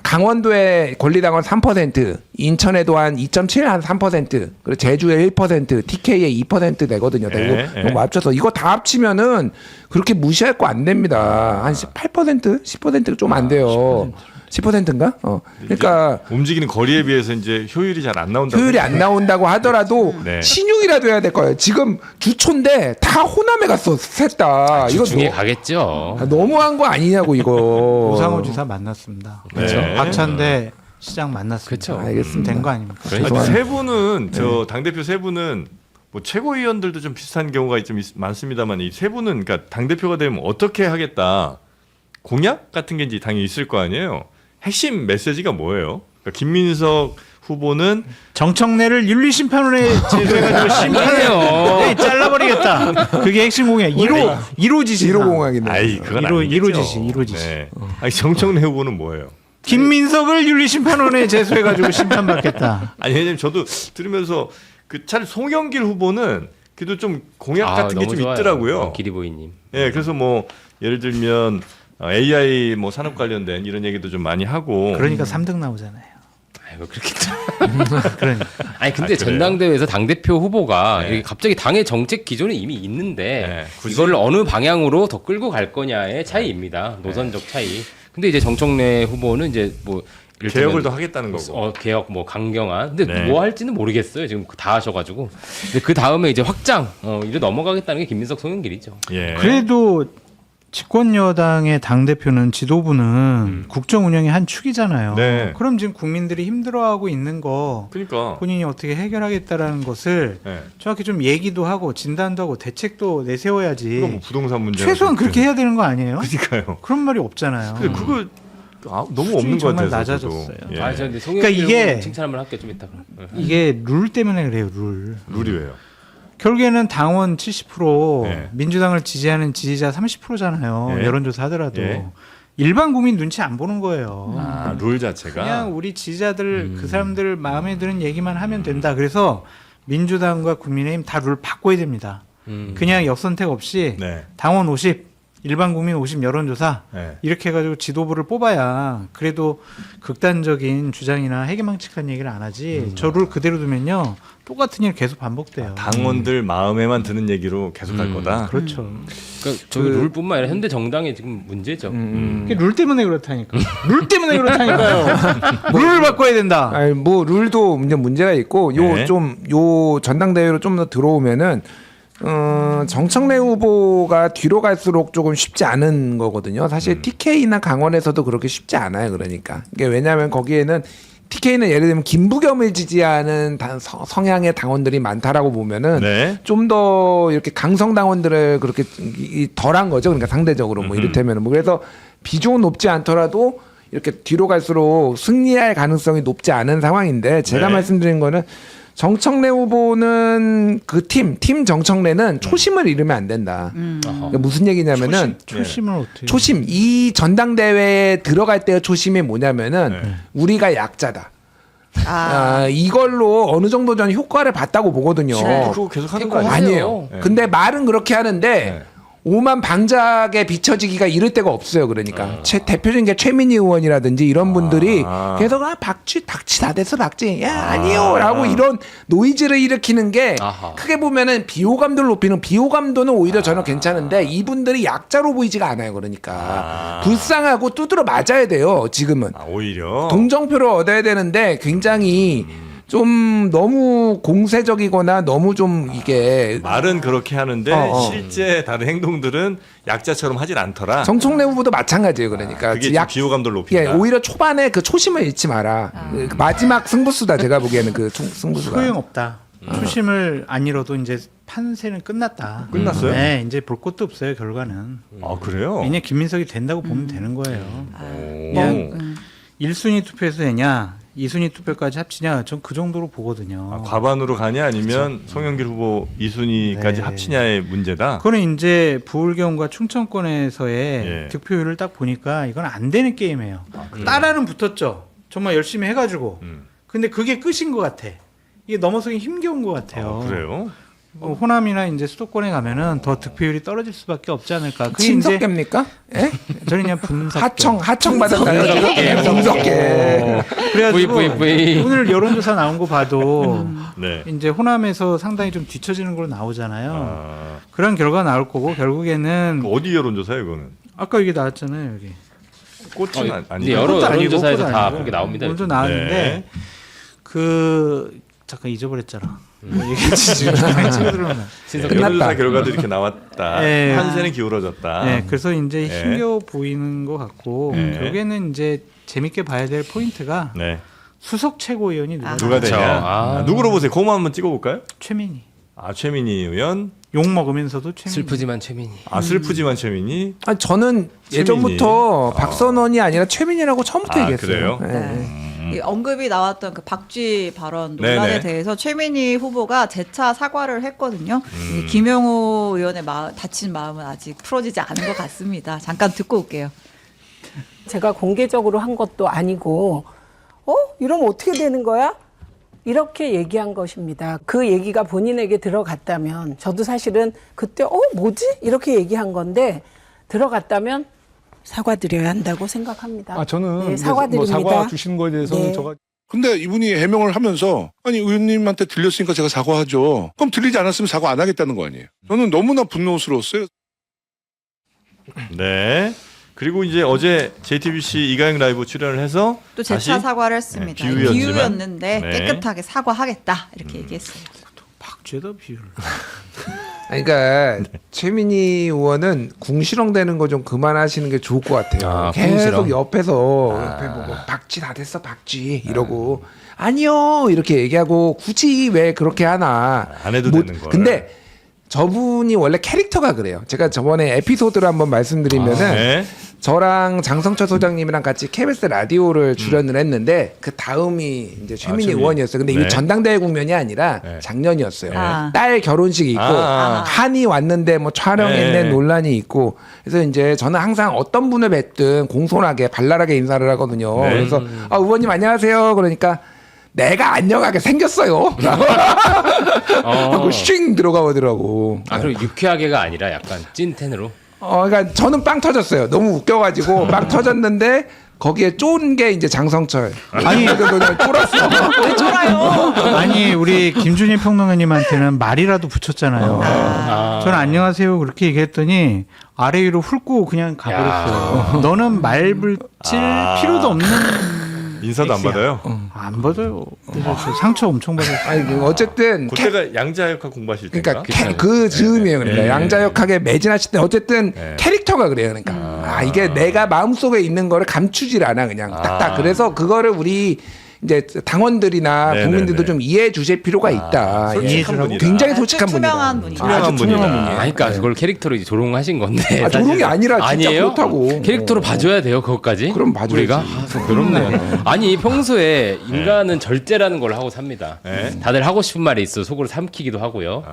강원도의 권리당원 3%, 인천에도 한 2.7, 한 3%, 그리고 제주에 1%, TK에 2% 되거든요. 되고 네, 네. 이거 합쳐서 이거 다 합치면은 그렇게 무시할 거 안 됩니다. 한 8%, 10% 좀 안 돼요. 10%인가? 그러니까 움직이는 거리에 비해서 이제 효율이 잘 안 나온다. 효율이 안 나온다고 하더라도 네. 신용이라도 해야 될 거예요. 지금 주초인데 다 호남에 갔어, 셋 다. 이거 중에 가겠죠. 너무한 거 아니냐고 이거. 우상호 지사 만났습니다. 그렇죠. 박찬대 시장 만났습니다. 그렇죠. 알겠습니다. 된 거 아닙니까? 아니, 세 분은 저 당대표 세 분은 뭐 최고위원들도 좀 비슷한 경우가 좀 많습니다만 이 세 분은 그러니까 당대표가 되면 어떻게 하겠다 공약 같은 게 이제 당연히 있을 거 아니에요. 핵심 메시지가 뭐예요? 그러니까 김민석 후보는 정청래를 윤리심판원에 제소해가지고 심판해요. 네, 잘라버리겠다. 그게 핵심 공약. 1호 지시. 1호 공약이네. 아이 그건 1호 아니겠죠. 지시. 1호 지시. 네. 아니 정청래 후보는 뭐예요? 김민석을 윤리심판원에 제소해가지고 심판받겠다. 아니 왜냐면 저도 들으면서 그 차라리 송영길 후보는 그래도 좀 공약 같은 게 너무 좀 좋아요. 있더라고요. 기리보이님. 예, 그래서 뭐 예를 들면 AI 뭐 산업 관련된 이런 얘기도 좀 많이 하고. 그러니까 3등 나오잖아요. 아이고 그렇게 좀. 그러니까. 아니 근데 아, 그래요? 전당대회에서 당 대표 후보가 네. 이게 갑자기 당의 정책 기조는 이미 있는데 네, 굳이- 이거를 어느 방향으로 더 끌고 갈 거냐의 차이입니다. 노선적 차이. 근데 이제 정청래 후보는 이제 뭐 이를테면 개혁을 더 하겠다는 거고. 개혁 뭐 강경한. 근데 네. 뭐 할지는 모르겠어요. 지금 다 하셔가지고. 근데 그 다음에 이제 확장 이제 넘어가겠다는 게 김민석 송영길이죠. 예. 그래도 집권 여당의 당 대표는 지도부는 국정 운영의 한 축이잖아요. 네. 그럼 지금 국민들이 힘들어하고 있는 거 그러니까. 본인이 어떻게 해결하겠다라는 것을 예. 정확히 좀 얘기도 하고 진단도 하고 대책도 내세워야지. 그거 뭐 부동산 문제. 최소한 그렇게 해야 되는 거 아니에요? 그러니까요. 그런 말이 없잖아요. 근데 그거 너무 수준이 없는 것 정말 같아서. 저도. 낮아졌어요. 예. 아, 저 근데 그러니까 송영길 이게- 후보는 칭찬 한번 할게요. 좀 이따가. 이게 룰 때문에 그래요. 룰. 룰이 왜요? 결국에는 당원 70%, 네. 민주당을 지지하는 지지자 30%잖아요. 네. 여론조사 하더라도. 네. 일반 국민 눈치 안 보는 거예요. 아, 룰 자체가. 그냥 우리 지지자들 그 사람들 마음에 드는 얘기만 하면 된다. 그래서 민주당과 국민의힘 다 룰 바꿔야 됩니다. 그냥 역선택 없이 네. 당원 50, 일반 국민 50 여론조사 네. 이렇게 해가지고 지도부를 뽑아야 그래도 극단적인 주장이나 해괴망측한 얘기를 안 하지. 저 룰 그대로 두면요 똑같은 일 계속 반복돼요. 당원들 마음에만 드는 얘기로 계속 할 거다. 그렇죠. 그러니까 저기 룰뿐만 아니라 현대 정당의 지금 문제죠. 그게 룰 때문에 그렇다니까. 룰 때문에 그렇다니까요. 룰을 바꿔야 된다. 아니 뭐 룰도 문제가 있고 요 네. 좀 요 전당대회로 좀 더 들어오면은 정청래 후보가 뒤로 갈수록 조금 쉽지 않은 거거든요. 사실 TK나 강원에서도 그렇게 쉽지 않아요. 그러니까 이게 왜냐하면 거기에는 TK는 예를 들면 김부겸을 지지하는 성향의 당원들이 많다라고 보면은 네. 좀 더 이렇게 강성 당원들을 그렇게 덜한 거죠. 그러니까 상대적으로 뭐 이를테면 뭐 그래서 비중은 높지 않더라도 이렇게 뒤로 갈수록 승리할 가능성이 높지 않은 상황인데 제가 네. 말씀드린 거는 정청래 후보는 그 팀 정청래는 초심을 잃으면 안 된다. 그러니까 무슨 얘기냐면은 초심을 어떻게? 초심 이 전당대회에 들어갈 때의 초심이 뭐냐면은 네. 우리가 약자다. 이걸로 어느 정도 전 효과를 봤다고 보거든요. 그거 계속 하는 거 태코 아니에요? 아니에요. 네. 근데 말은 그렇게 하는데 네. 오만 방작에 비춰지기가 이럴 데가 없어요. 그러니까 대표적인 게 최민희 의원이라든지 이런 분들이 계속 박쥐 다 됐어 박쥐 야 아니요라고 이런 노이즈를 일으키는 게 아하. 크게 보면은 비호감도를 높이는 비호감도는 오히려 저는 괜찮은데 이분들이 약자로 보이지가 않아요. 그러니까 불쌍하고 두드러 맞아야 돼요. 지금은 오히려. 동정표를 얻어야 되는데 굉장히 좀 너무 공세적이거나 너무 좀 이게 말은 그렇게 하는데 실제 다른 행동들은 약자처럼 하진 않더라. 정청래 후보도 마찬가지예요. 그러니까 그게 좀 비호감도를 예, 높인다. 오히려 초반에 그 초심을 잃지 마라. 그 마지막 승부수다. 제가 보기에는 그 승부수가. 소용없다. 초심을 안 잃어도 이제 판세는 끝났다. 끝났어요? 네, 이제 볼 것도 없어요. 결과는. 아 그래요? 왜냐 김민석이 된다고 보면 되는 거예요. 오. 그냥 1순위 투표에서 되냐, 2순위 투표까지 합치냐, 전 그 정도로 보거든요. 과반으로 가냐 아니면 송영길 후보 2순위까지 네. 합치냐의 문제다. 그거는 이제 부울경과 충청권에서의 예. 득표율을 딱 보니까 이건 안 되는 게임이에요. 따라는 붙었죠. 정말 열심히 해가지고. 근데 그게 끝인 것 같아. 이게 넘어서기 힘겨운 것 같아요. 그래요? 호남이나 이제 수도권에 가면은 더 득표율이 떨어질 수밖에 없지 않을까. 그게 이제 친석계입니까? 예? 저는 그냥 분석계. 하청 받았나요? 분석계. 그래가지고 VVV. 오늘 여론조사 나온 거 봐도 네. 이제 호남에서 상당히 좀 뒤처지는 걸로 나오잖아요. 아, 그런 결과 나올 거고 결국에는 어디 여론조사예요, 이거는? 아까 여기 나왔잖아요. 여기. 꽃은 근데 아니에요. 여러 그것도 아니고, 여론조사에서 그것도 다 아니고. 그렇게 나옵니다. 먼저 나왔는데 네. 그 잠깐 잊어버렸잖아. 뭐 얘기했지 지금 찍어들어오면. 여론조사 결과도 이렇게 나왔다. 네. 판세는 기울어졌다. 네, 그래서 이제 네. 힘겨워 보이는 것 같고 네. 결국에는 이제 재밌게 봐야 될 포인트가 네. 수석 최고위원이 누가 누가 그렇죠. 되냐? 아. 누구로 보세요? 그거만 한번 찍어볼까요? 최민희. 최민희 의원. 욕 먹으면서도 최민희. 슬프지만 최민희. 슬프지만 최민희. 저는 예전부터 박선원이 아니라 최민희라고 처음부터 얘기했어요. 그래요? 예. 이 언급이 나왔던 그 박쥐 발언 논란에 네네. 대해서 최민희 후보가 재차 사과를 했거든요. 이 김영호 의원의 다친 마음은 아직 풀어지지 않은 것 같습니다. 잠깐 듣고 올게요. 제가 공개적으로 한 것도 아니고 이러면 어떻게 되는 거야? 이렇게 얘기한 것입니다. 그 얘기가 본인에게 들어갔다면 저도 사실은 그때 뭐지? 이렇게 얘기한 건데 들어갔다면 사과드려야 한다고 생각합니다. 저는 네, 사과드립니다. 뭐 사과 주신 거에 대해서는 네. 제가 근데 이분이 해명을 하면서 아니 의원님한테 들렸으니까 제가 사과하죠. 그럼 들리지 않았으면 사과 안 하겠다는 거 아니에요. 저는 너무나 분노스러웠어요. 네. 그리고 이제 어제 JTBC 이가영 라이브 출연을 해서 또 재차 사과를 했습니다. 네, 비유였지만. 비유였는데 네. 깨끗하게 사과하겠다 이렇게 얘기했어요. 박죄다 비유를. 아니, 그러니까 최민희 의원은 궁시렁대는 거 좀 그만하시는 게 좋을 것 같아요. 계속 궁시렁. 옆에서 옆에 보고 박쥐 다 됐어 박쥐 이러고 아니요 이렇게 얘기하고 굳이 왜 그렇게 하나. 안 해도 되는 걸. 근데 저분이 원래 캐릭터가 그래요. 제가 저번에 에피소드를 한번 말씀드리면은 네. 저랑 장성철 소장님이랑 같이 KBS 라디오를 출연을 했는데 그 다음이 이제 최민희 최민희. 의원이었어요. 근데 네. 이게 전당대회 국면이 아니라 네. 작년이었어요. 아. 딸 결혼식이 있고 한이 왔는데 뭐 촬영했네 네. 논란이 있고 그래서 이제 저는 항상 어떤 분을 뵙든 공손하게 발랄하게 인사를 하거든요. 네. 그래서 의원님 안녕하세요. 그러니까 내가 안녕하게 생겼어요. 하고 쉥 들어가 보더라고. 그럼 유쾌하게가 아니라 약간 찐텐으로. 그러니까 저는 빵 터졌어요. 너무 웃겨가지고 빵 터졌는데 거기에 쫀 게 이제 장성철. 아니 그냥 쫄았어. 왜 쫄아요? 아니 우리 김준일 평론가님한테는 말이라도 붙였잖아요. 저는 안녕하세요 그렇게 얘기했더니 아래 위로 훑고 그냥 가버렸어요. 너는 말 붙일 필요도 없는 인사도 안 X야. 받아요. 안 받아요. 그래서 저 상처 엄청 받았어요. 아니 어쨌든 그때가 양자역학 공부하실 때인가? 그러니까 그 즈음이에요. 그러니까 네. 양자역학에 매진하실 때 어쨌든 네. 캐릭터가 그래요. 그러니까 이게 내가 마음속에 있는 거를 감추질 않아 그냥 딱딱. 그래서 그거를 우리 이제 당원들이나 네네네. 국민들도 좀 이해해 주실 필요가 있다. 솔직한 분이다. 굉장히 솔직한 분이다. 투명한 분이다. 아주 투명한 분이다. 분이에요. 그러니까 그걸 캐릭터로 이제 조롱하신 건데. 조롱이 사실은. 아니라 진짜 아니에요? 그렇다고. 캐릭터로 봐줘야 돼요 그것까지. 그럼 봐줘야지. 우리가 그렇네요. 아니 평소에 인간은 절제라는 걸 하고 삽니다. 네. 다들 하고 싶은 말이 있어 속으로 삼키기도 하고요.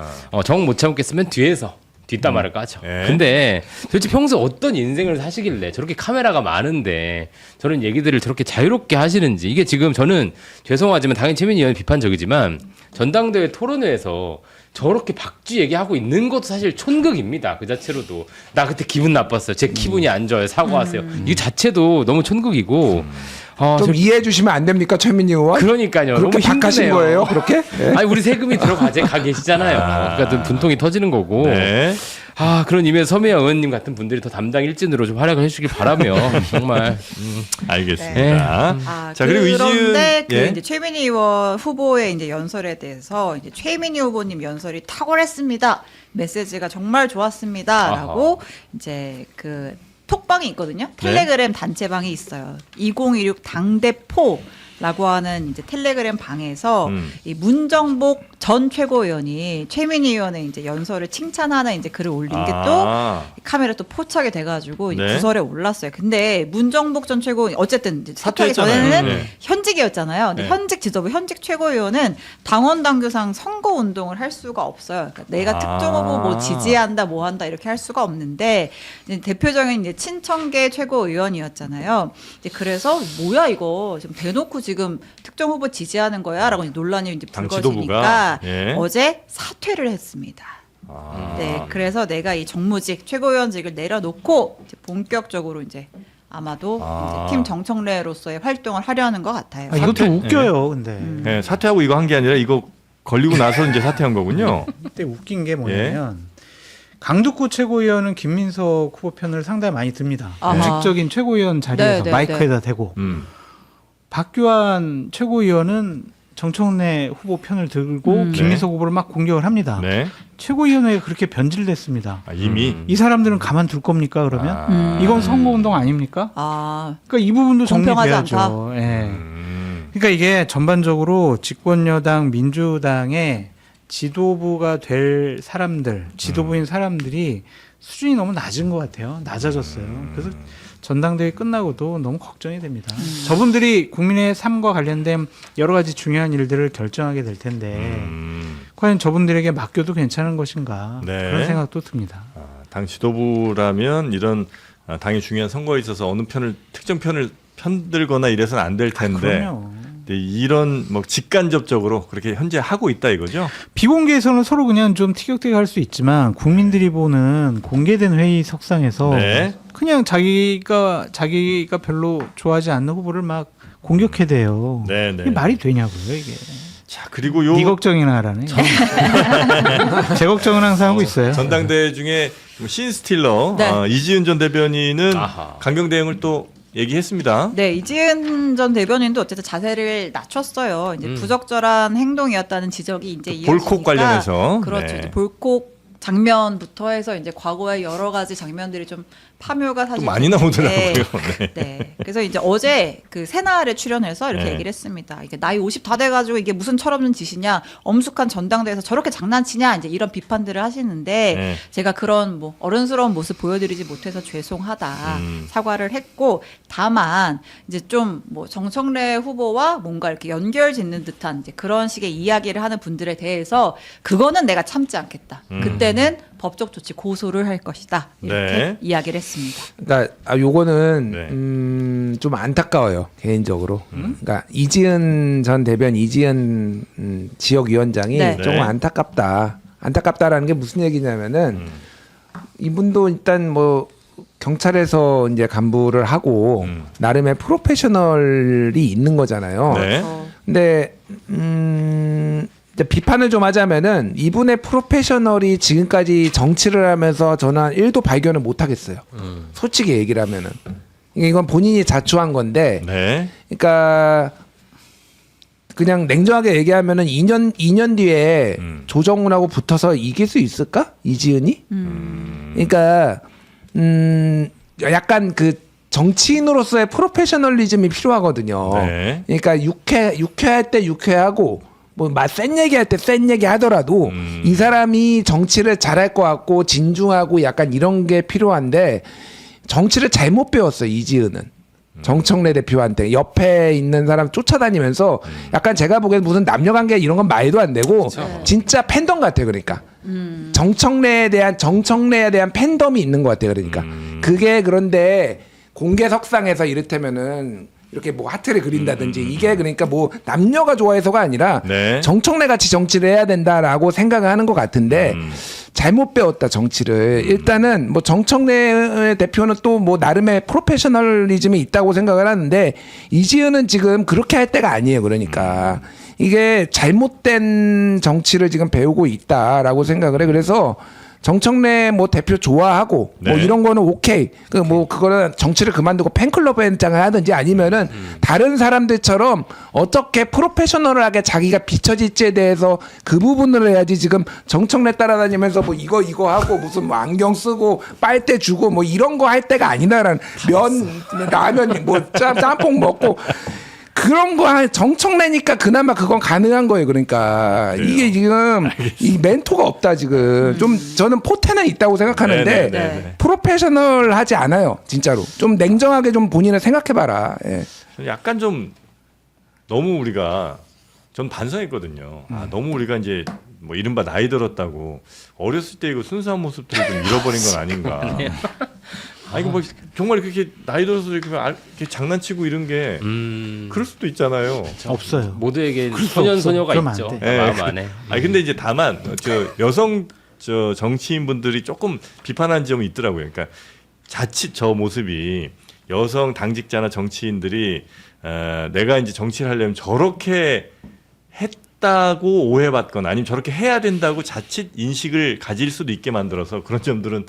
정 못 참겠으면 뒤에서 뒷담화를 까죠. 네. 근데 도대체 평소 어떤 인생을 사시길래 저렇게 카메라가 많은데 저런 얘기들을 저렇게 자유롭게 하시는지. 이게 지금 저는 죄송하지만 당연히 최민희 의원 비판적이지만 전당대회 토론회에서 저렇게 박쥐 얘기하고 있는 것도 사실 촌극입니다. 그 자체로도. 나 그때 기분 나빴어요. 제 기분이 안 좋아요. 사과하세요. 이 자체도 너무 촌극이고. 좀 이해해 주시면 안 됩니까, 최민희 의원? 그러니까요. 그렇게 너무 박하신 힘드네요. 거예요, 그렇게? 네. 아니 우리 세금이 가 계시잖아요. 그러니까 좀 분통이 터지는 거고. 네. 그런 의미에서 서미영 의원님 같은 분들이 더 담당 일진으로 좀 활약을 해주길 바라며 정말. 알겠습니다. 자 그리고 그런데 이지은 그 이제 최민희 의원 후보의 이제 연설에 대해서 이제 최민희 후보님 연설이 탁월했습니다. 메시지가 정말 좋았습니다라고 이제 그 톡방이 있거든요. 텔레그램 단체방이 있어요. 2016 당대포라고 하는 이제 텔레그램 방에서 이 문정복 전 최고위원이 최민희 의원의 이제 연설을 칭찬하는 이제 글을 올린 게 또 카메라 또 포착이 돼가지고 이제 네. 구설에 올랐어요. 근데 문정복 전 최고위원 어쨌든 이제 사퇴하기 사퇴했잖아요. 전에는 네. 현직이었잖아요. 근데 네. 현직 지도부 현직 최고위원은 당원 당규상 선거 운동을 할 수가 없어요. 그러니까 내가 특정 후보 뭐 지지한다 뭐 한다 이렇게 할 수가 없는데 이제 대표적인 이제 친청계 최고위원이었잖아요. 이제 그래서 뭐야 이거 지금 대놓고 지금 특정 후보 지지하는 거야라고 이제 논란이 이제 당 불거지니까 지도부가, 예. 어제 사퇴를 했습니다. 네, 그래서 내가 이 정무직 최고위원직을 내려놓고 이제 본격적으로 이제 아마도 이제 팀 정청래로서의 활동을 하려는 것 같아요. 이것도 웃겨요, 근데. 네, 사퇴하고 이거 한 게 아니라 이거 걸리고 나서 이제 사퇴한 거군요. 그때 웃긴 게 뭐냐면 강두구 최고위원은 김민석 후보 편을 상당히 많이 듭니다. 아하. 공식적인 최고위원 자리에서 네, 마이크에다 대고 박규환 최고위원은 정청래 후보 편을 들고 김민석 후보를 막 공격을 합니다. 네. 최고위원회가 그렇게 변질됐습니다. 이미 이 사람들은 가만둘 겁니까 그러면? 이건 선거운동 아닙니까? 그러니까 이 부분도 공평하지 정리돼야죠. 예. 그러니까 이게 전반적으로 집권여당 민주당의 지도부가 될 사람들, 지도부인 사람들이 수준이 너무 낮은 것 같아요. 낮아졌어요. 그래서 전당대회 끝나고도 너무 걱정이 됩니다. 저분들이 국민의 삶과 관련된 여러 가지 중요한 일들을 결정하게 될 텐데 과연 저분들에게 맡겨도 괜찮은 것인가 네. 그런 생각도 듭니다. 당 지도부라면 이런 당이 중요한 선거에 있어서 어느 편을 특정 편을 편들거나 이래서는 안 될 텐데 그럼요. 근데 이런 뭐 직간접적으로 그렇게 현재 하고 있다 이거죠. 비공개에서는 서로 그냥 좀 티격태격 할 수 있지만 국민들이 보는 공개된 회의 석상에서 네. 그냥 자기가 별로 좋아하지 않는 후보를 막 공격해대요. 네, 네. 이게 말이 되냐고요 이게. 자 그리고 요 네 걱정이나 하라네. 제 걱정은 항상 하고 있어요. 전당대회 중에 신스틸러 네. 이지은 전 대변인은 아하. 강경 대응을 또 얘기했습니다. 네, 이지은 전 대변인도 어쨌든 자세를 낮췄어요. 이제 부적절한 행동이었다는 지적이 이제 이어지니까 볼콕 관련해서. 그렇죠. 네. 이제 볼콕 장면부터 해서 이제 과거의 여러 가지 장면들이 좀 파묘가 사실 또 많이 나오더라고요. 네. 네. 그래서 이제 어제 그 새날에 출연해서 이렇게 네. 얘기를 했습니다. 이게 나이 50 다 돼가지고 이게 무슨 철없는 짓이냐, 엄숙한 전당대회에서 저렇게 장난치냐, 이제 이런 비판들을 하시는데 네. 제가 그런 뭐 어른스러운 모습 보여드리지 못해서 죄송하다 음. 사과를 했고, 다만 이제 좀 뭐 정청래 후보와 뭔가 이렇게 연결 짓는 듯한 이제 그런 식의 이야기를 하는 분들에 대해서 그거는 내가 참지 않겠다. 그때는 법적 조치 고소를 할 것이다. 이렇게 네. 이야기를 했습니다. 그러니까 요거는 네. 좀 안타까워요 개인적으로. 그러니까 이지은 전 대변 이지은 지역위원장이 네. 조금 네. 안타깝다. 안타깝다라는 게 무슨 얘기냐면은 이분도 일단 뭐 경찰에서 이제 간부를 하고 나름의 프로페셔널이 있는 거잖아요. 네. 근데 이제 비판을 좀 하자면은 이분의 프로페셔널이 지금까지 정치를 하면서 저는 한 1도 발견을 못 하겠어요. 솔직히 얘기를 하면은. 이건 본인이 자초한 건데 네. 그러니까 그냥 냉정하게 얘기하면은 2년 뒤에 조정훈하고 붙어서 이길 수 있을까? 이지은이? 그러니까 약간 그 정치인으로서의 프로페셔널리즘이 필요하거든요. 네. 그러니까 유쾌할 때 유쾌하고 뭐 센 얘기할 때 센 얘기 하더라도 이 사람이 정치를 잘할 것 같고 진중하고 약간 이런 게 필요한데 정치를 잘못 배웠어요. 이지은은. 정청래 대표한테 옆에 있는 사람 쫓아다니면서 약간 제가 보기엔 무슨 남녀관계 이런 건 말도 안 되고 진짜 팬덤 같아요. 그러니까 정청래에 대한 팬덤이 있는 것 같아요. 그러니까 그게 그런데 공개석상에서 이를테면은 이렇게 뭐 하트를 그린다든지 이게 그러니까 뭐 남녀가 좋아해서가 아니라 네. 정청래 같이 정치를 해야 된다라고 생각을 하는 것 같은데 잘못 배웠다 정치를. 일단은 뭐 정청래 대표는 또 뭐 나름의 프로페셔널리즘이 있다고 생각을 하는데 이지은은 지금 그렇게 할 때가 아니에요. 그러니까 이게 잘못된 정치를 지금 배우고 있다라고 생각을 해. 그래서 정청래 뭐 대표 좋아하고 네. 뭐 이런 거는 오케이. 그 뭐 그거는 정치를 그만두고 팬클럽 회장을 하든지 아니면은 다른 사람들처럼 어떻게 프로페셔널하게 자기가 비춰질지에 대해서 그 부분을 해야지. 지금 정청래 따라다니면서 뭐 이거 하고 무슨 뭐 안경 쓰고 빨대 주고 뭐 이런 거 할 때가 아니다라는 라면 뭐 짬뽕 먹고 그런 거 정청래니까 그나마 그건 가능한 거예요. 그러니까 이게 지금 이 멘토가 없다 지금. 좀 저는 포텐은 있다고 생각하는데 네. 프로페셔널하지 않아요. 진짜로. 좀 냉정하게 좀 본인을 생각해봐라. 예. 약간 좀 너무 우리가 전 반성했거든요. 너무 우리가 이제 뭐 이른바 나이 들었다고 어렸을 때 이거 순수한 모습들을 좀 잃어버린 건 아닌가. 이거 뭐 정말 그렇게 나이 들어서 이렇게 장난치고 이런 게 그럴 수도 있잖아요. 없어요. 모두에게 그럴 수 소년 없어. 소녀가 그러면 있죠. 안 돼. 마음 안에. 근데 이제 다만 여성 정치인 분들이 조금 비판한 점이 있더라고요. 그러니까 자칫 저 모습이 여성 당직자나 정치인들이 내가 이제 정치를 하려면 저렇게 했다고 오해받거나 아니면 저렇게 해야 된다고 자칫 인식을 가질 수도 있게 만들어서 그런 점들은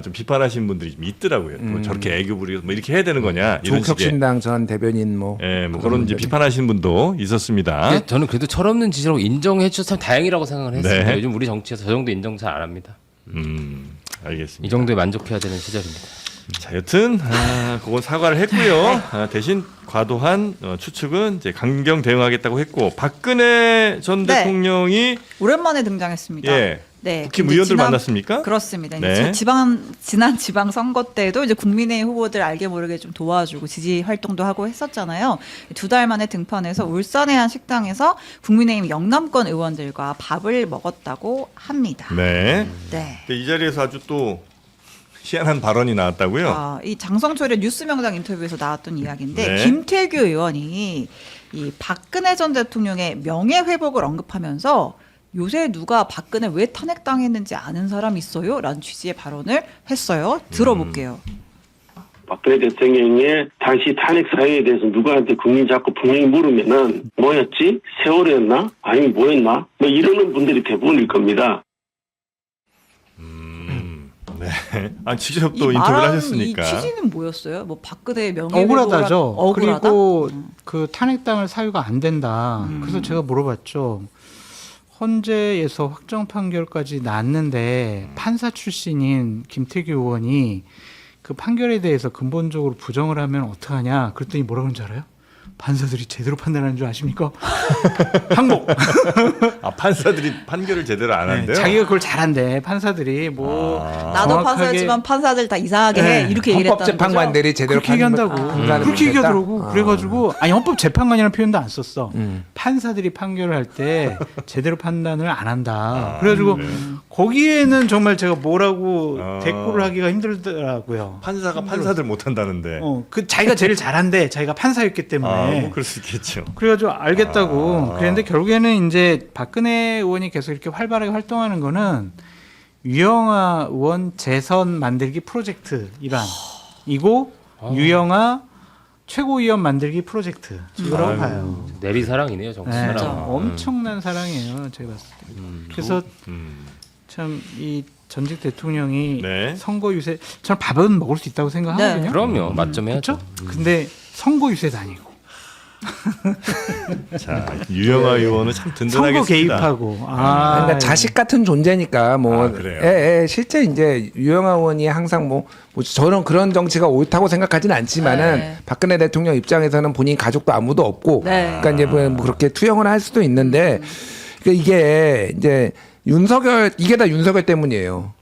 좀 비판하시는 분들이 좀 있더라고요. 뭐 저렇게 애교 부리고 뭐 이렇게 해야 되는 거냐 이런 식의. 조국혁신당 전 대변인 뭐. 뭐 그런 이제 비판하시는 분도 있었습니다. 근데 저는 그래도 철없는 짓이라고 인정해 주셔서 참 다행이라고 생각을 했습니다. 네. 요즘 우리 정치에서 저 정도 인정 잘 안 합니다. 알겠습니다. 이 정도에 만족해야 되는 시절입니다. 자, 여튼 그건 사과를 했고요. 대신 과도한 추측은 이제 강경 대응하겠다고 했고 박근혜 전 네. 대통령이 오랜만에 등장했습니다. 예. 네. 국힘 근데 의원들 만났습니까? 그렇습니다. 네. 지난 지방 선거 때도 이제 국민의힘 후보들 알게 모르게 좀 도와주고 지지 활동도 하고 했었잖아요. 2달 만에 등판해서 울산의 한 식당에서 국민의힘 영남권 의원들과 밥을 먹었다고 합니다. 네. 네. 근데 이 자리에서 아주 또 희한한 발언이 나왔다고요? 아, 이 장성철의 뉴스명당 인터뷰에서 나왔던 이야기인데 네. 김태규 의원이 이 박근혜 전 대통령의 명예회복을 언급하면서 요새 누가 박근혜 왜 탄핵당했는지 아는 사람 있어요? 라는 취지의 발언을 했어요. 들어볼게요. 박근혜 대통령의 당시 탄핵 사유에 대해서 누구한테 국민 자꾸 분명히 물으면은 뭐였지? 세월이었나? 아니면 뭐였나? 뭐 이러는 분들이 대부분일 겁니다. 네. 아, 직접 이 또 인터뷰를 말한 하셨으니까. 이 취지는 뭐였어요? 뭐 박근혜 명예회복을 억울하다죠. 억울하다? 그리고 그 탄핵당할 사유가 안 된다. 그래서 제가 물어봤죠. 헌재에서 확정 판결까지 났는데 판사 출신인 김태규 의원이 그 판결에 대해서 근본적으로 부정을 하면 어떡하냐. 그랬더니 뭐라고 하는 줄 알아요? 판사들이 제대로 판단하는 줄 아십니까? 항복. 아, 판사들이 판결을 제대로 안 한대요? 자기가 그걸 잘한대. 판사들이 뭐 나도 정확하게- 판사였지만 판사들 다 이상하게 해. 네. 이렇게 얘기를 했다는 거죠. 헌법재판관들이 제대로 그렇게 얘기한다고. 판단을 그렇게 못했다? 얘기하더라고. 그래가지고 아니 헌법재판관이라는 표현도 안 썼어. 판사들이 판결을 할 때 제대로 판단을 안 한다. 그래가지고 거기에는 정말 제가 뭐라고 대꾸를 하기가 힘들더라고요. 판사가 판사들 못 한다는데. 그 자기가 제일 잘한대. 자기가 판사였기 때문에. 뭐 그럴 수 있겠죠. 그래가지고 알겠다고. 그랬는데 결국에는 이제 박근혜 의원이 계속 이렇게 활발하게 활동하는 거는 유영아 의원 재선 만들기 프로젝트 일환이고 유영아 최고위원 만들기 프로젝트 이거라고 봐요. 내리 사랑이네요, 정치 네, 사랑. 엄청난 사랑이에요, 제가 봤을 때. 그래서 참 이 전직 대통령이 네. 선거 유세, 저는 밥은 먹을 수 있다고 생각하거든요. 네. 그럼요, 맞점해야죠. 그렇죠? 근데 선거 유세도 아니고 자, 유영아 의원은 참 선거 든든하겠습니다. 개입하고. 그러니까 자식 같은 존재니까 뭐 아, 그래요? 실제 이제 유영아 의원이 항상 뭐 저는 그런 정치가 옳다고 생각하지는 않지만은 네. 박근혜 대통령 입장에서는 본인 가족도 아무도 없고 네. 그러니까 이제 뭐 그렇게 투영을 할 수도 있는데 그러니까 이게 이제 윤석열 이게 다 윤석열 때문이에요.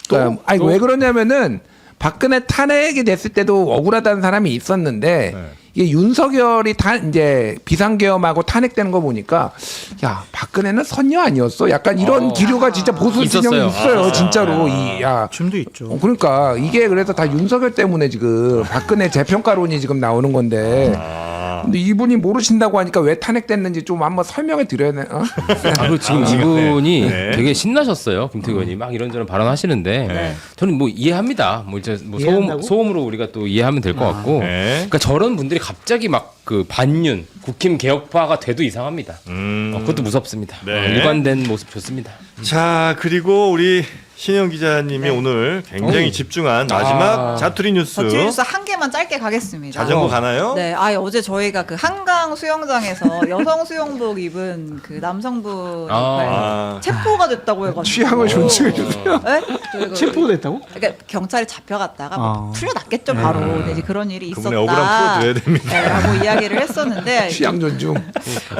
그러니까 아니 왜 그러냐면은 박근혜 탄핵이 됐을 때도 억울하다는 사람이 있었는데 네. 이게 윤석열이 이제 비상계엄하고 탄핵되는 거 보니까 야 박근혜는 선녀 아니었어? 약간 이런 기류가 진짜 보수 진영이 있어요, 진짜로. 줌도 있죠. 그러니까 이게 그래서 다 윤석열 때문에 지금 박근혜 재평가론이 지금 나오는 건데. 근데 이분이 모르신다고 하니까 왜 탄핵됐는지 좀 한번 설명해 드려야 돼. 어? 그리고 지금 이분이 네. 되게 신나셨어요. 김태규 의원이 막 이런저런 발언하시는데 네. 저는 뭐 이해합니다. 뭐 이제 뭐 이해한다고? 소음으로 우리가 또 이해하면 될 것 같고. 네. 그러니까 저런 분들이 갑자기 막 그 반윤 국힘 개혁파가 돼도 이상합니다. 그것도 무섭습니다. 네. 일관된 모습 좋습니다. 자, 그리고 우리 신영 기자님이 오늘 굉장히 집중한 마지막 자투리 뉴스. 자투리 뉴스 한 개만 짧게 가겠습니다. 자전거 가나요? 네, 어제 저희가 그 한강 수영장에서 여성 수영복 입은 그 남성분 체포가 됐다고 해가지고 취향을 존중해 주세요. 네? 저희가 체포됐다고? 그러니까 경찰에 잡혀갔다가 뭐 풀려났겠죠 바로. 근데 이제 그런 일이 있었다. 그분의 억울함 풀어드려야 됩니다. 네, 라고 이야기를 했었는데 취향 존중.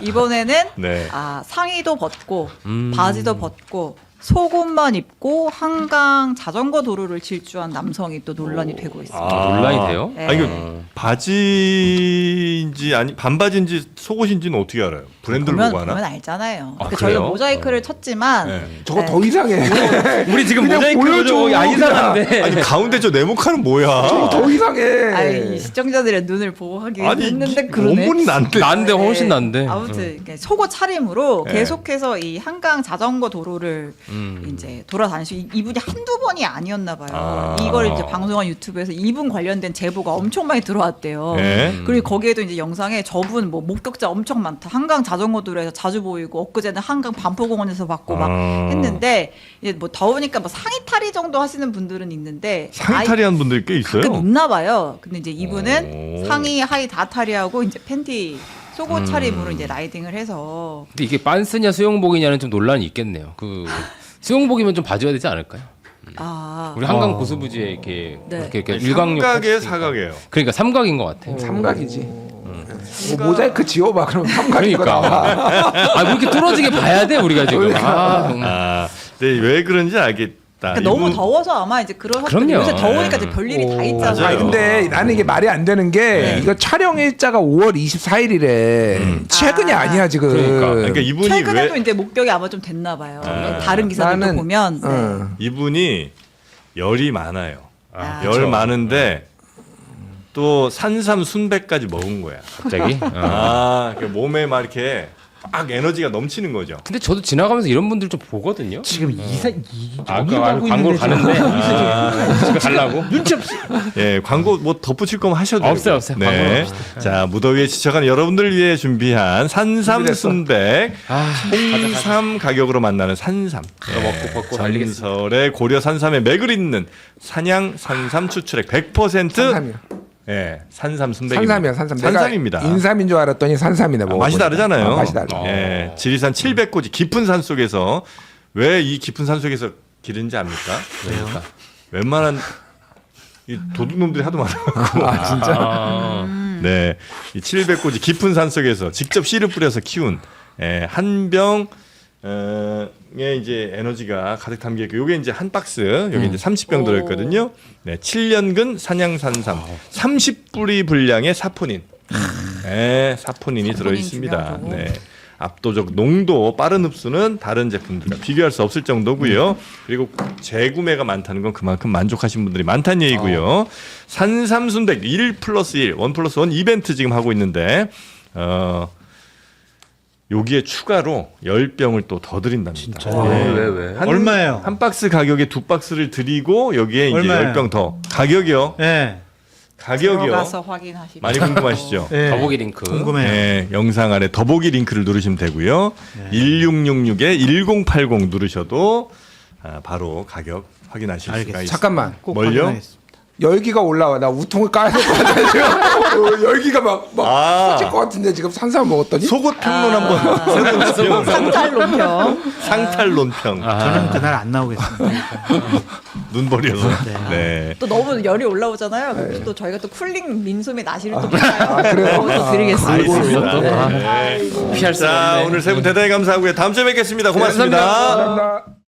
이번에는 네. 상의도 벗고 바지도 벗고 속옷만 입고 한강 자전거 도로를 질주한 남성이 또 논란이 되고 있습니다. 논란이 돼요? 네. 아니, 이거 바지인지 아니 반바지인지 속옷인지는 어떻게 알아요? 브랜드를 보고 하나? 보면 알잖아요. 아, 그 저희가 그래요? 모자이크를 쳤지만 네. 저거 네. 더 이상해. 우리 지금 그냥 모자이크 보여줘, 보죠. 야 이상한데. 아니 가운데 저 네모칸은 뭐야? 더 이상해. 아이, 시청자들의 눈을 보고 하긴 아니 했는데 그러네. 원본이 난데. 난데 훨씬 난데. 아무튼 이렇게 속옷 차림으로 네. 계속해서 이 한강 자전거 도로를 음. 이제 돌아다니시고 이분이 한두 번이 아니었나 봐요. 아. 이걸 이제 방송한 유튜브에서 이분 관련된 제보가 엄청 많이 들어왔대요. 네. 그리고 거기에도 이제 영상에 저분 뭐 목격자 엄청 많다. 한강 자전거 도로에서 자주 보이고 엊그제는 한강 반포공원에서 봤고 막 했는데 이제 뭐 더우니까 뭐 상의 탈의 정도 하시는 분들은 있는데 상의 탈의한 분들이 꽤 있어요. 가끔 있나 봐요. 근데 이제 이분은 오. 상의 하의 다 탈의하고 이제 팬티 속옷 차림으로 이제 라이딩을 해서 근데 이게 빤스냐 수영복이냐는 좀 논란이 있겠네요. 그 수영복이면 좀 봐줘야 되지 않을까요? 우리 한강 고수부지에 이렇게 네. 이렇게 일광욕 삼각에 하시니까. 사각이에요. 그러니까 삼각인 것 같아요. 삼각이지. 뭐 모자이크 지워봐. 그럼 삼각이가 나와. 그러니까. 뭐 이렇게 뚫어지게 봐야 돼 우리가 지금. 정말. 네, 왜 그런지 알겠다. 그러니까 너무 더워서 아마 이제 그럼요. 요새 더우니까 이제 별일이 다 있잖아요. 맞아요. 근데 나는 이게 말이 안 되는 게 이거 촬영 일자가 5월 24일이래. 최근이 아니야 지금. 그러니까 이분이 최근에도 왜 이제 목격이 아마 좀 됐나 봐요. 다른 기사들도 나는, 보면 네. 이분이 열이 많아요. 열 많은데 또 산삼 순백까지 먹은 거야. 갑자기. 그 몸에 막 이렇게 막 에너지가 넘치는 거죠. 근데 저도 지나가면서 이런 분들 좀 보거든요. 지금 광고를 가는데 집에 가려고. 눈치 없이. 예, 광고 뭐 덧붙일 거면 하셔도 없어요, 되고. 없어요. 네. 자, 무더위에 지쳐가는 여러분들을 위해 준비한 산삼 준비됐어. 순백, 홍삼 가격으로 만나는 산삼. 먹고 벗고 달리겠습니다. 전설의 고려 산삼에 맥을 잇는 산양 산삼 추출액 100%. 산삼이요. 예, 산삼 순백입니다. 산삼이야, 산삼. 산삼입니다. 내가 인삼인 줄 알았더니 산삼이네. 맛이 다르잖아요. 맛이 달라. 예, 지리산 700고지 깊은 산 속에서 왜 이 깊은 산 속에서 기른지 압니까? 그러니까. 웬만한 이 도둑놈들이 하도 많아요. 진짜. 네, 이 700고지 깊은 산 속에서 직접 씨를 뿌려서 키운 한 병에 이제 에너지가 가득 담겨 있고, 요게 이제 한 박스, 여기 이제 30병 들어있거든요. 네, 7년근 산양산삼, 30뿌리 분량의 사포닌, 사포닌이 들어 있습니다. 중요하죠. 네. 압도적 농도, 빠른 흡수는 다른 제품들과 비교할 수 없을 정도고요. 그리고 재구매가 많다는 건 그만큼 만족하신 분들이 많다는 얘기고요. 산삼순백 1+1, 1+1 이벤트 지금 하고 있는데 여기에 추가로 10병을 또 더 드린답니다. 왜? 얼마예요? 한 박스 가격에 2박스를 드리고 여기에 이제 얼마예요? 10병 더. 가격이요. 네. 가격이요. 들어가서 확인하시면 많이 궁금하시죠? 네. 더보기 링크. 궁금해요. 네, 영상 아래 더보기 링크를 누르시면 되고요. 1666-1080 누르셔도 바로 가격 확인하실 수가 알겠습니다. 있습니다. 잠깐만. 꼭 뭘요? 확인하겠습니다. 열기가 올라와. 나 우통을 까야 될 것 같아. 지금. 열기가 막 터질 것 같은데 지금 산삼 먹었더니. 속옷 평론 한번 해보세요. 상탈 논평. 상탈 논평. 저는 그날 안 나오겠습니다. 눈 버려서. 네. 또 너무 열이 올라오잖아요. 그럼 또 저희가 또 쿨링 민소매 나시를 또 팔아요. 그래요? 또 드리겠습니다. 알겠습니다. 네. 피할 수 자, 없네. 오늘 세 분 대단히 감사하고요. 다음 주에 뵙겠습니다. 고맙습니다. 감사합니다.